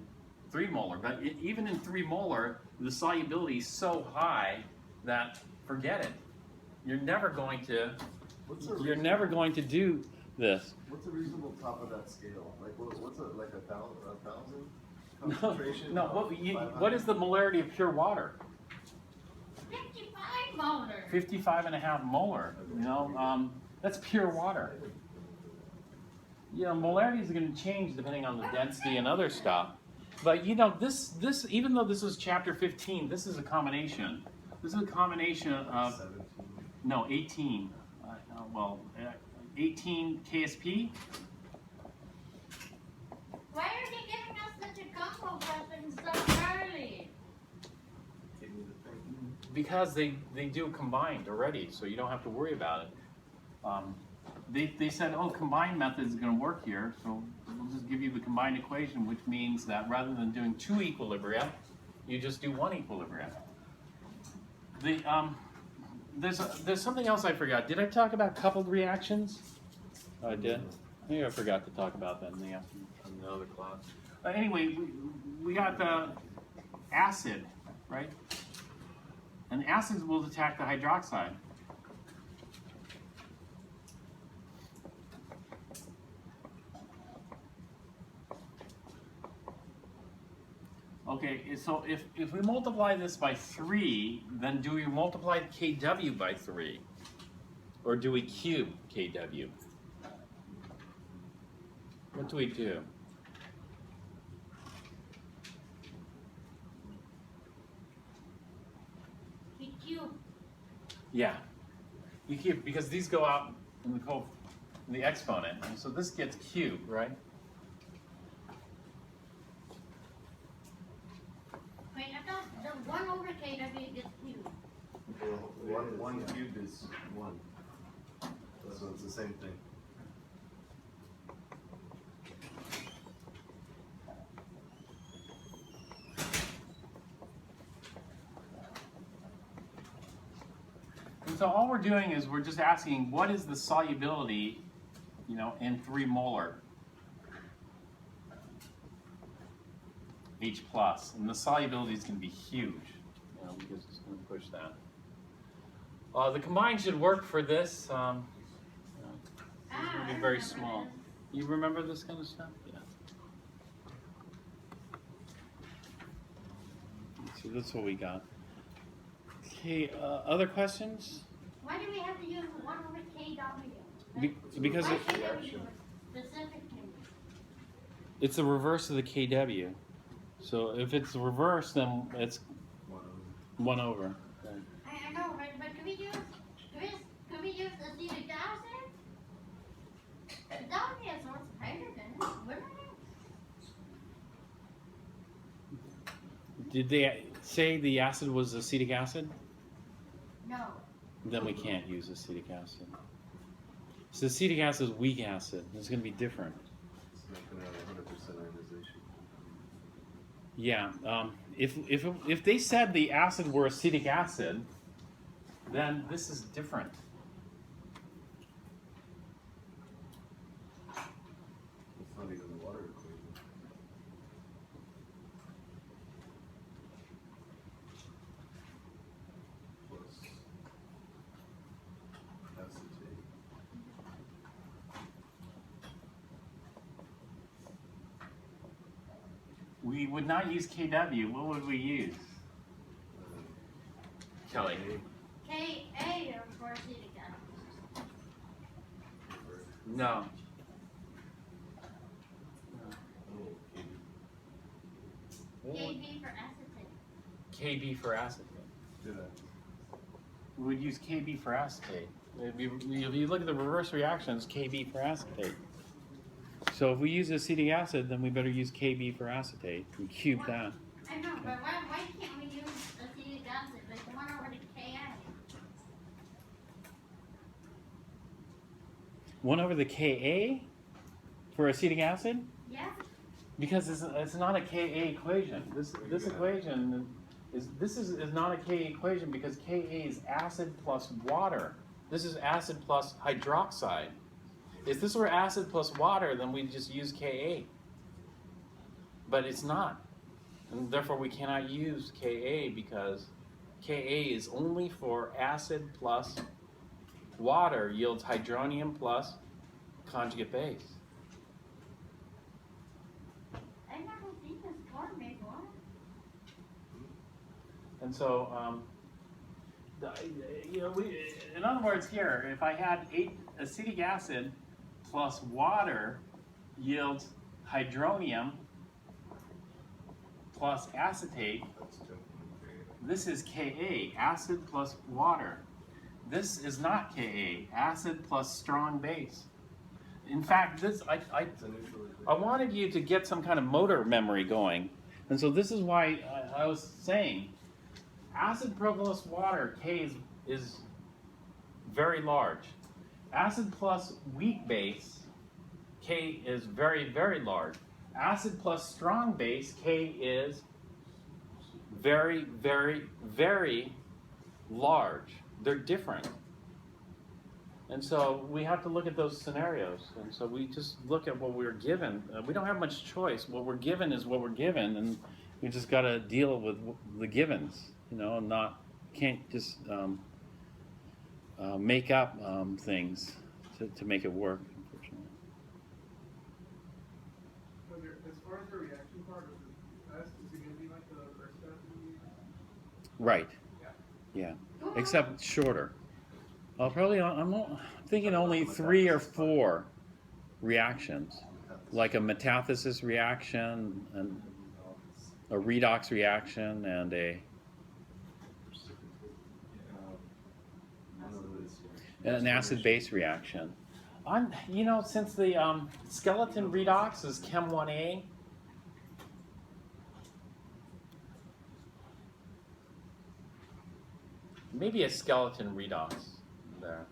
3 molar. But even in 3 molar, the solubility is so high that forget it. You're never going to do this. What's a reasonable top of that scale? Like what's a 1,000 No, concentration? no. What is the molarity of pure water? 55 molar. 55.5 molar. You know, that's pure water. You know, molarities are going to change depending on the density and other stuff. But you know, this even though this is chapter 15, this is a combination. This is a combination of 17. no 18. 18 KSP. Why are they giving us such a combo question so early? Give me the thing. Because they do combined already, so you don't have to worry about it. they said, oh, combined method is going to work here, so we'll just give you the combined equation, which means that rather than doing 2 equilibria, you just do 1 equilibria. There's something else I forgot. Did I talk about coupled reactions? Oh, I did. Maybe I forgot to talk about that in another class. Anyway, we got the acid, right? And acids will attack the hydroxide. Okay, so if we multiply this by 3, then do we multiply kW by 3? Or do we cube kW? What do we do? Cube. Yeah, you cube, because these go out in the exponent, and so this gets cubed, right? Wait, I thought the 1 over kW gets cubed. Well, one cubed is 1. So it's the same thing. And so all we're doing is we're just asking what is the solubility, in 3 molar H plus, and the solubility is going to be huge, because it's going to push that. The combined should work for this. It's going to be very small. You remember this kind of stuff? Yeah. So that's what we got. Okay, other questions? Why do we have to use 1 over kW? Because Why can't we use specifically? it's the reverse of the kW. So if it's the reverse, then it's 1 over. Okay. I know, but can we use acetic acid? That would be a source of hydrogen, wouldn't it? Did they say the acid was acetic acid? No. Then we can't use acetic acid. So acetic acid is weak acid. It's going to be different. It's not going to have 100% ionization. Yeah. If they said the acid were acetic acid, then this is different. It's not even the water equation. Plus acetate. We would not use kW. What would we use? Kelly. Ka for acetic acid. No. Kb for acetate. Kb for acetate. Yeah. We would use Kb for acetate. If you look at the reverse reactions, Kb for acetate. So if we use acetic acid, then we better use Kb for acetate. We cube that. I know, but why can't we use acetic acid? Like 1 over the Ka. 1 over the Ka for acetic acid? Yeah. Because it's not a Ka equation. This equation is not a Ka equation because Ka is acid plus water. This is acid plus hydroxide. If this were acid plus water, then we'd just use Ka. But it's not. And therefore we cannot use Ka because Ka is only for acid plus water yields hydronium plus conjugate base. I never seen this form before. And so, in other words here, if I had acetic acid plus water yields hydronium plus acetate, this is Ka, acid plus water. This is not Ka, acid plus strong base. In fact, I wanted you to get some kind of motor memory going. And so this is why I was saying, acid plus water, K is very large. Acid plus weak base, K is very, very large. Acid plus strong base, K is very, very, very large. They're different. And so we have to look at those scenarios. And so we just look at what we're given. We don't have much choice. What we're given is what we're given, and we just got to deal with the givens, you know, and can't just make up things to make it work, unfortunately. As far as the reaction part of the test, is it going to be like the first step? Right. Yeah. Except shorter. I'm thinking only 3 or 4 reactions, like a metathesis reaction, and a redox reaction, and an acid-base reaction. You know, since the skeleton redox is Chem 1A, maybe a skeleton redox there.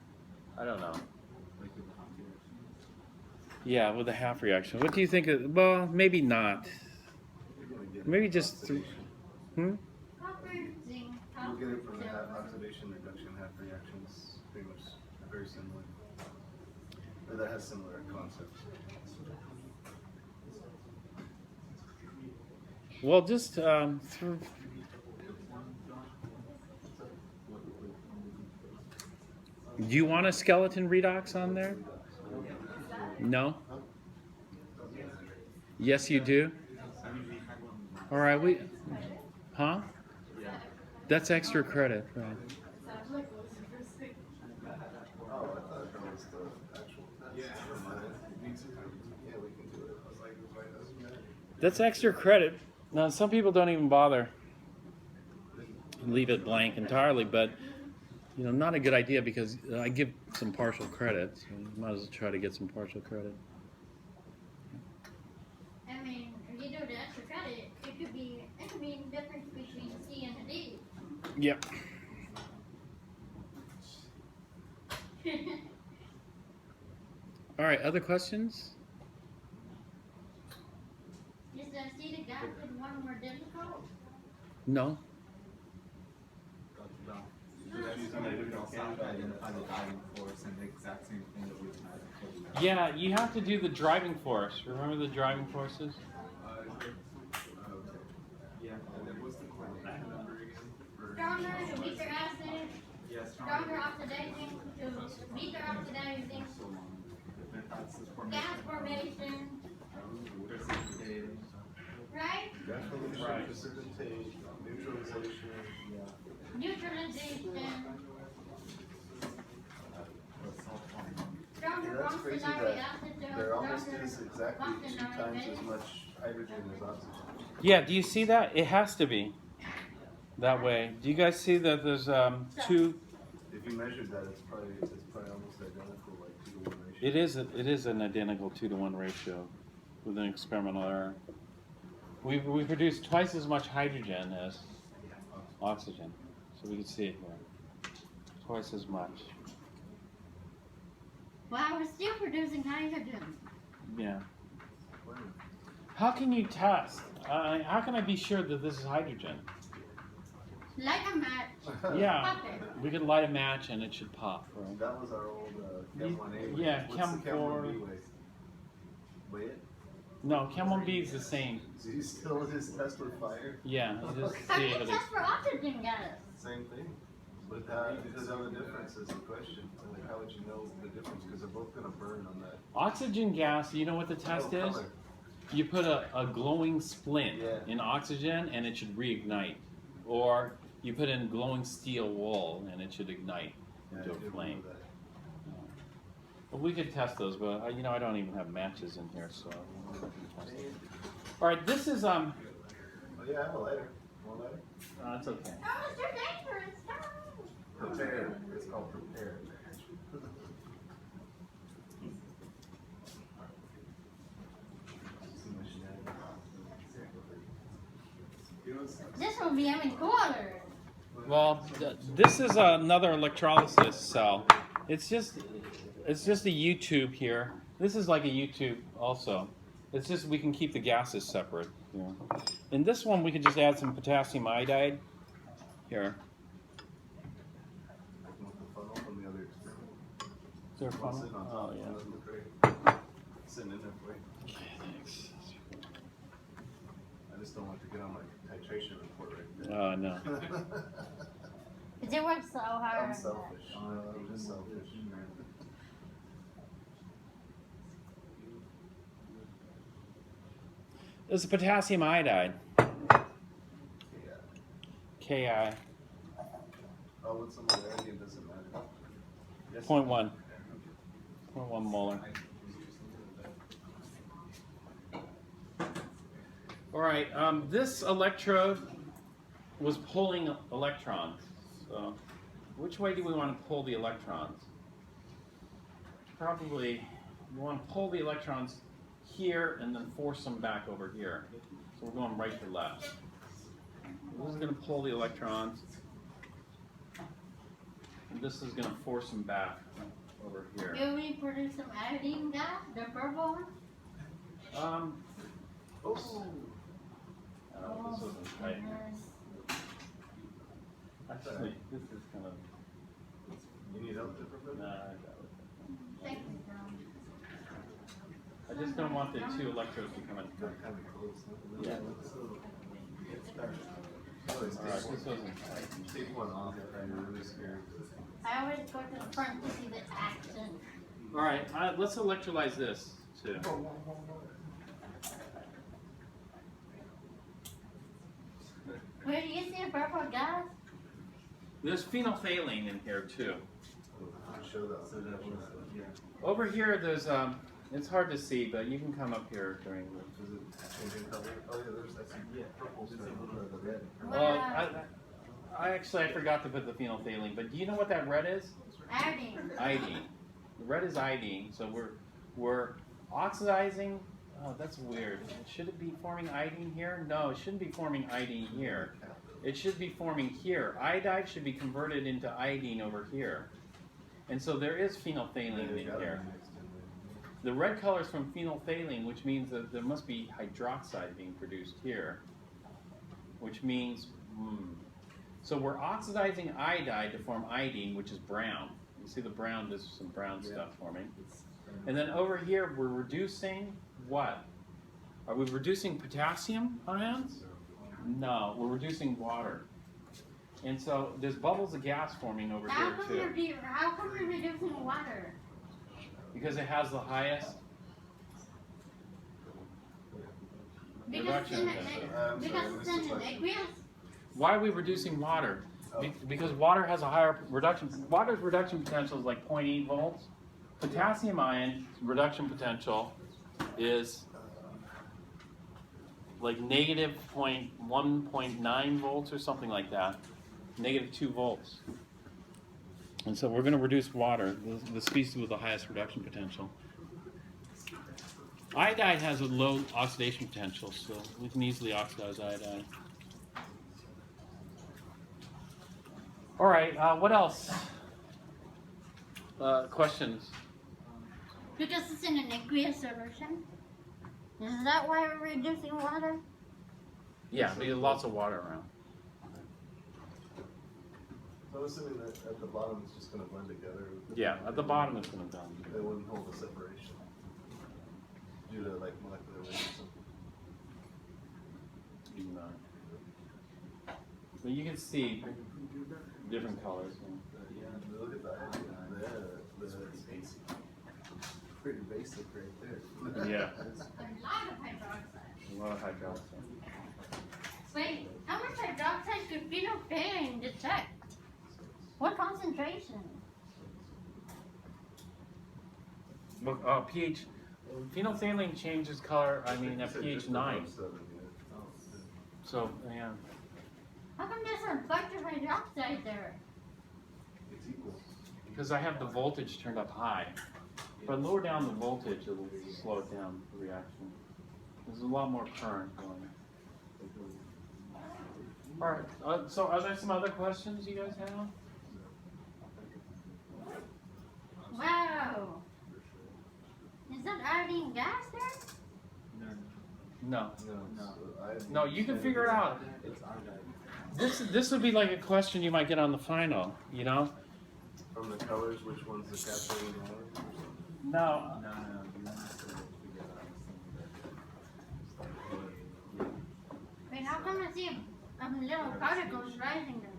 I don't know. Yeah, with a half reaction. What do you think of, well, maybe not. Maybe just You'll get it from the oxidation, reduction, half reactions, pretty much very similar. Or that has similar concepts. Well, just do you want a skeleton redox on there? No? Yes, you do? All right, huh? That's extra credit, right? Oh, I thought that was the actual test. Yeah, we can do it. That's extra credit. Now, some people don't even bother. Leave it blank entirely, but you know, not a good idea because I give some partial credit, so you might as well try to get some partial credit. I mean, if you do the extra credit, it could be the difference between C and a D. Yep. All right, other questions? Is the acetic acid one more difficult? No. Yeah, you have to do the driving force. Remember the driving forces? Stronger to weaker acid, stronger oxidation to weaker oxidizing, gas formation, right? Gas formation, precipitate, neutralization. Neutralization, Yeah, stronger that's crazy functionary that acid there almost stronger is exactly 2 functionary times base. as much hydrogen as oxygen. Yeah, do you see that? It has to be that way. Do you guys see that there's 2? If you measured that, it's probably almost identical, like 2 to 1 ratio. It is an identical 2-to-1 ratio with an experimental error. We produce twice as much hydrogen as oxygen, so we can see it here. Twice as much. Wow, we're still producing hydrogen. Yeah. How can you test? How can I be sure that this is hydrogen? Like a match. Yeah, Pop it. we could light a match and it should pop, right? That was our old Chem 1A. Yeah, What's Chem the Chem 4. 1B weigh? Weigh it? No, Chem 1B is the same. Do you still just test with fire? Yeah, you just How do see you if it's... test for oxygen gas? Same thing. But because of the difference is the question. Like, how would you know the difference? Because they're both going to burn on that. Oxygen gas, you know what the test Oh, is? color. You put a glowing splint Yeah. in oxygen and it should reignite. Or you put in glowing steel wool and it should ignite Yeah, into I a did flame. remember that. Well, we could test those, but you know, I don't even have matches in here, so. All right, this is Oh yeah, I have a lighter. One lighter? That's okay. Oh, it's too dangerous. No. Prepare. It's called prepare. This will be even cooler. Well, this is another electrolysis cell. It's just, it's just a U-tube here. This is like a U-tube also. It's just we can keep the gases separate. You know. In this one, we could just add some potassium iodide. Here. Want the funnel from the other experiment? Is there a funnel? Sitting on Oh, top, yeah. another crate. Sitting in there for you. Okay, thanks. I just don't want to get on my titration report right there. Oh, no. Cause it works so hard. I'm selfish. I'm just selfish. This is potassium iodide. Yeah. Ki. Oh, what's the molarity? It doesn't matter. Yes. 0.1. 0.1 molar. All right, this electrode was pulling electrons. So, which way do we want to pull the electrons? Probably, we want to pull the electrons here and then force them back over here. So we're going right to left. This is going to pull the electrons, and this is going to force them back over here. Will we produce some iodine gas, the purple one? Oh, this wasn't tight. Goodness. Actually, this is kind of. You need help to prepare? Nah, I got it. Thank you, Tom. I just don't want the two electrodes to come in. They're kind of close. Huh? Yeah. Always All right, this wasn't tight. take one off. I'm really scared. I always go to the front to see the action. All right, let's electrolyze this too. Where do you see a purple gas? There's phenolphthalein in here too. Show that. Over here, there's it's hard to see, but you can come up here during the. Does it change in color? Oh yeah, there's that purple stuff, the red. Well, I forgot to put the phenolphthalein, but do you know what that red is? Iodine. Iodine. The red is iodine, so we're oxidizing. Oh, that's weird. Should it be forming iodine here? No, it shouldn't be forming iodine here. It should be forming here. Iodide should be converted into iodine over here. And so there is phenolphthalein in here. The red color is from phenolphthalein, which means that there must be hydroxide being produced here. Which means, so we're oxidizing iodide to form iodine, which is brown. You see the brown, there's some brown stuff forming. And then over here, we're reducing what? Are we reducing potassium ions? No, we're reducing water. And so there's bubbles of gas forming over here too. How come we're reducing water? Because it has the highest reduction potential. Because it's in the aqueous. Why are we reducing water? Because water has a higher reduction. Water's reduction potential is like 0.8 volts. Potassium ion reduction potential is like negative 1.9 volts or something like that. Negative 2 volts. And so we're going to reduce water, the species with the highest reduction potential. Iodide has a low oxidation potential, so we can easily oxidize iodide. All right, what else? Questions? Because it's in an aqueous solution. Is that why we're reducing water? Yeah, there's lots of water around. So I'm assuming that at the bottom it's just going to blend together. Yeah, at the bottom it's going to done. They wouldn't hold a separation due to like molecular weight or something. But you can see different colors. Yeah, look at that. That's pretty basic right there. Yeah, A lot of hydroxide. a lot of hydroxide. Wait, how much hydroxide could phenolphthalein detect? What concentration? Look, pH. Phenolphthalein changes color. I mean, at pH 9. So yeah. How come there's a bunch of hydroxide there? It's equal. Because I have the voltage turned up high. If I lower down the voltage, it'll slow it down, the reaction. There's a lot more current going. Alright, so are there some other questions you guys have? Wow. Is that iodine gas there? No. No, No, you can figure it out. This would be like a question you might get on the final, you know? From the colors, which one's the cathode and orange? No. Wait, how come I see little particles rising there?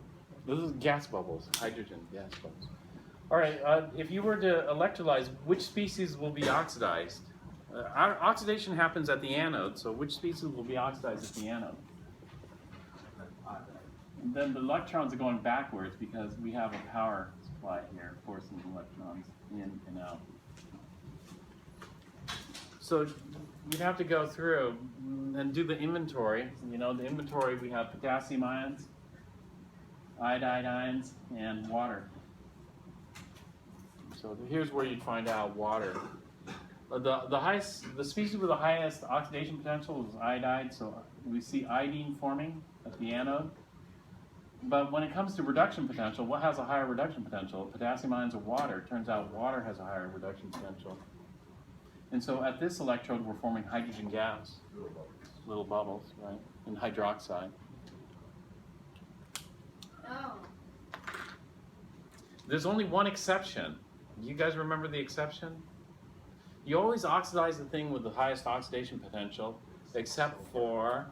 This is gas bubbles, hydrogen gas bubbles. All right, if you were to electrolyze, which species will be oxidized? Our oxidation happens at the anode, so which species will be oxidized at the anode? And then the electrons are going backwards because we have a power supply here, forcing the electrons in and out. So you'd have to go through and do the inventory. You know, the inventory, we have potassium ions, iodide ions, and water. So here's where you'd find out water. The species with the highest oxidation potential is iodide, so we see iodine forming at the anode. But when it comes to reduction potential, what has a higher reduction potential? Potassium ions or water? It turns out water has a higher reduction potential. And so at this electrode, we're forming hydrogen gas, little bubbles, right, and hydroxide. Oh. There's only one exception. You guys remember the exception? You always oxidize the thing with the highest oxidation potential, except for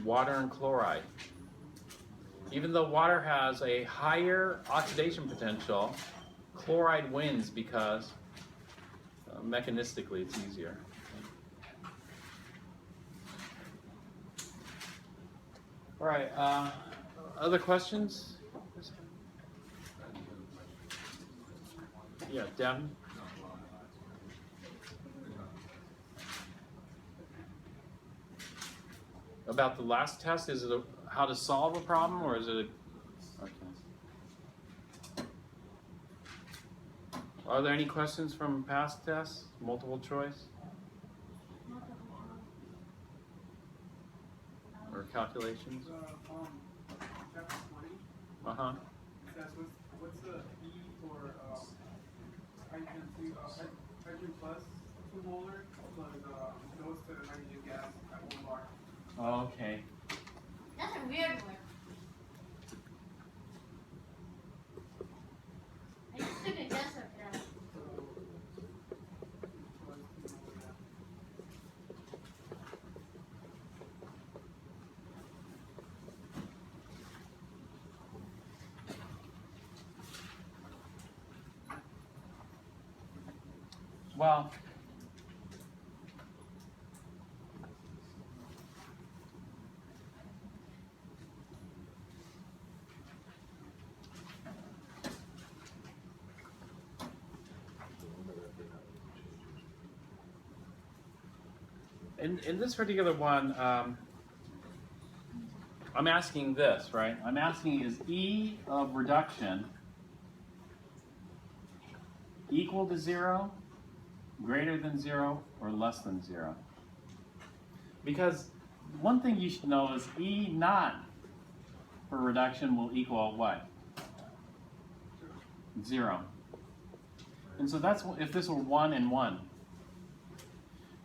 water and chloride. Even though water has a higher oxidation potential, chloride wins because mechanistically it's easier. All right, other questions? Yeah, Devin? About the last test, is it how to solve a problem, or is it okay. Are there any questions from past tests? Multiple choice? Or calculations? Chapter 20, Uh-huh. it says what's the E for hydrogen plus 2 molar plus goes to hydrogen gas at 1 bar. Okay. That's a weird one. I just took a guess at that. Well, in this particular one, I'm asking this, right? I'm asking, is E of reduction equal to 0, greater than 0, or less than 0? Because one thing you should know is E naught for reduction will equal what? 0. And so that's if this were 1 and 1.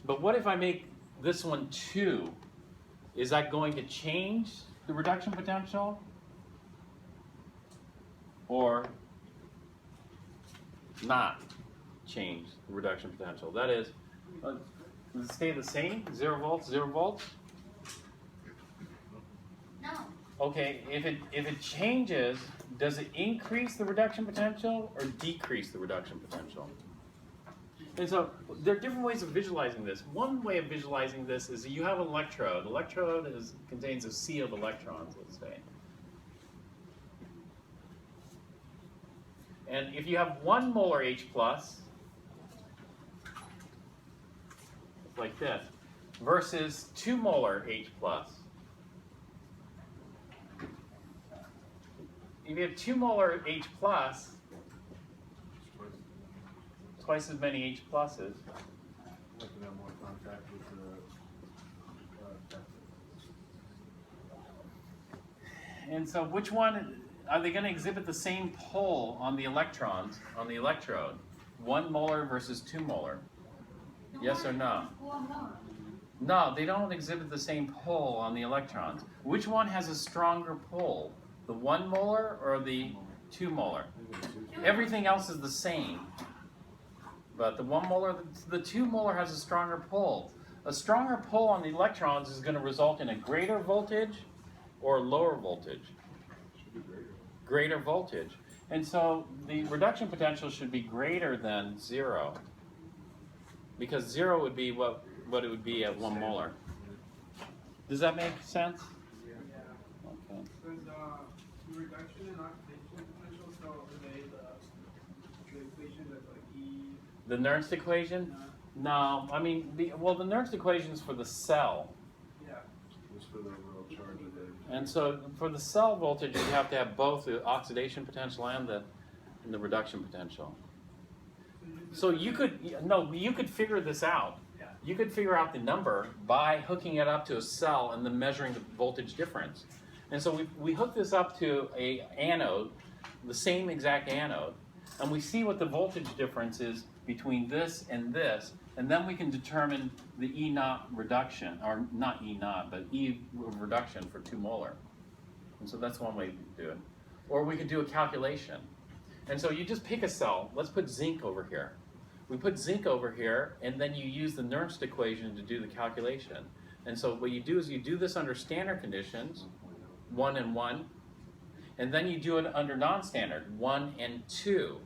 But what if I make this one 2? Is that going to change the reduction potential? Or not change the reduction potential? That is, does it stay the same? 0 volts, 0 volts? No. Okay, if it changes, does it increase the reduction potential or decrease the reduction potential? And so there are different ways of visualizing this. One way of visualizing this is that you have an electrode. The electrode contains a sea of electrons, let's say. And if you have 1 molar H+, like this, versus 2 molar H+, if you have 2 molar H+, twice as many H+. Like to have more contact with the And so which one, are they going to exhibit the same pull on the electrons, on the electrode? 1 molar versus 2 molar? Yes or no? No, they don't exhibit the same pull on the electrons. Which one has a stronger pull? The 1 molar or the 2 molar? Everything else is the same. But the 1 molar, the 2 molar has a stronger pull. A stronger pull on the electrons is going to result in a greater voltage or lower voltage? Greater voltage. And so the reduction potential should be greater than 0. Because 0 would be what it would be at 1 molar. Does that make sense? Yeah. Okay. Because the reduction in oxidation potential, so relay the equation that's like E. The Nernst equation? No, I mean, the Nernst equation is for the cell. Yeah. Just for the overall charge of the. And so for the cell voltage, you have to have both the oxidation potential and the reduction potential. So you could figure this out. Yeah. You could figure out the number by hooking it up to a cell and then measuring the voltage difference. And so we hook this up to a anode, the same exact anode, and we see what the voltage difference is between this, and then we can determine the E naught reduction, or not E naught, but E reduction for 2 molar. And so that's one way to do it. Or we could do a calculation. And so you just pick a cell. Let's put zinc over here. We put zinc over here, and then you use the Nernst equation to do the calculation. And so what you do is you do this under standard conditions, 1 and 1, and then you do it under non-standard, 1 and 2.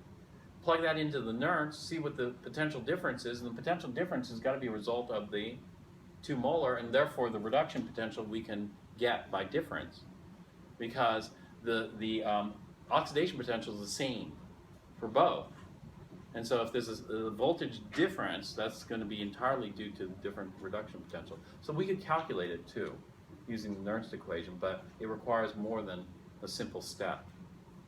Plug that into the Nernst, see what the potential difference is, and the potential difference has got to be a result of the 2 molar, and therefore the reduction potential we can get by difference, because the oxidation potential is the same for both. And so if there's a voltage difference, that's going to be entirely due to the different reduction potential. So we could calculate it too, using the Nernst equation, but it requires more than a simple step.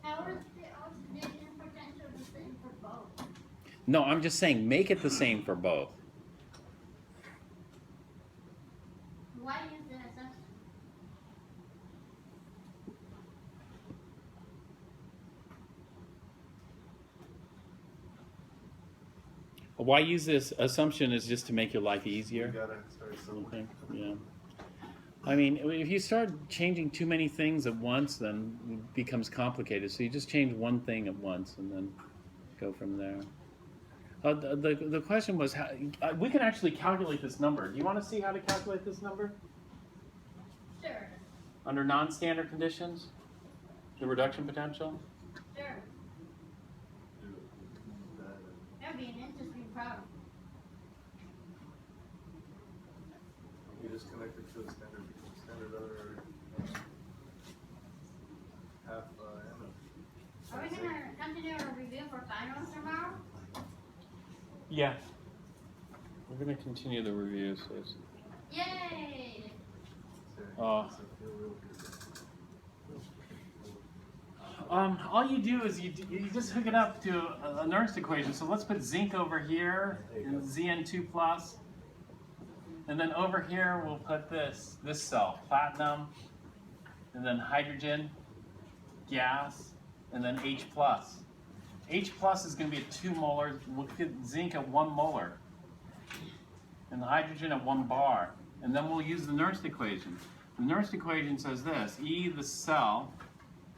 How is the oxidation potential the same for both? No, I'm just saying make it the same for both. Why use the assumption? Why use this assumption is just to make your life You easier. gotta start somewhere. Okay, yeah. I mean, if you start changing too many things at once, then it becomes complicated. So you just change one thing at once and then go from there. The question was, how, we can actually calculate this number. Do you want to see how to calculate this number? Sure, Under non-standard conditions? The reduction potential? sure. Do that. That'd be an interesting problem. You just connect it to a standard other half anode. Are we gonna continue our review for finals tomorrow? Yeah. We're going to continue the review. So it's, Yay! all you do is you just hook it up to a Nernst equation. So let's put zinc over here, and Zn2 plus. And then over here we'll put this cell, platinum, and then hydrogen, gas, and then H plus. H plus is going to be at 2 molar. We'll get zinc at 1 molar, and the hydrogen at 1 bar. And then we'll use the Nernst equation. The Nernst equation says this: E the cell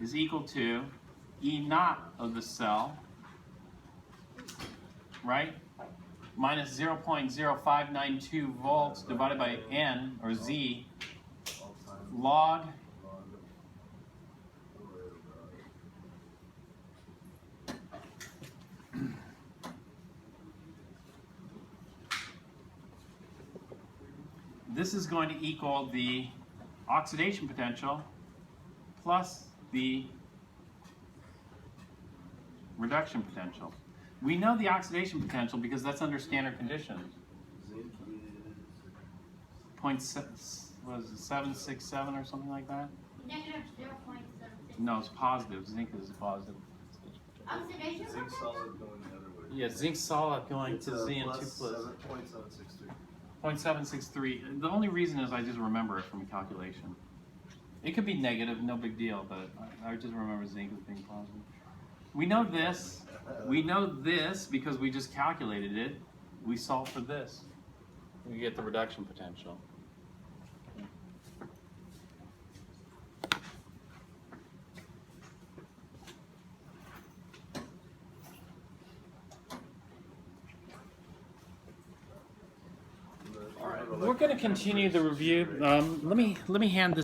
is equal to E naught of the cell, right? Minus 0.0592 volts divided by N, or Z, log this is going to equal the oxidation potential plus the reduction potential. We know the oxidation potential because that's under standard conditions. Zinc What is it, 767 or something like that? Negative 0.76. No, it's positive. Zinc is positive. Oxidation is zinc potential? solid going the other way. Yeah, zinc solid going It's to Zn2 plus 7.763. 0.763. The only reason is I just remember it from a calculation. It could be negative, no big deal, but I just remember zinc as being positive. We know this. We know this because we just calculated it. We solve for this. We get the reduction potential. All right, we're going to continue the review. Let me hand this.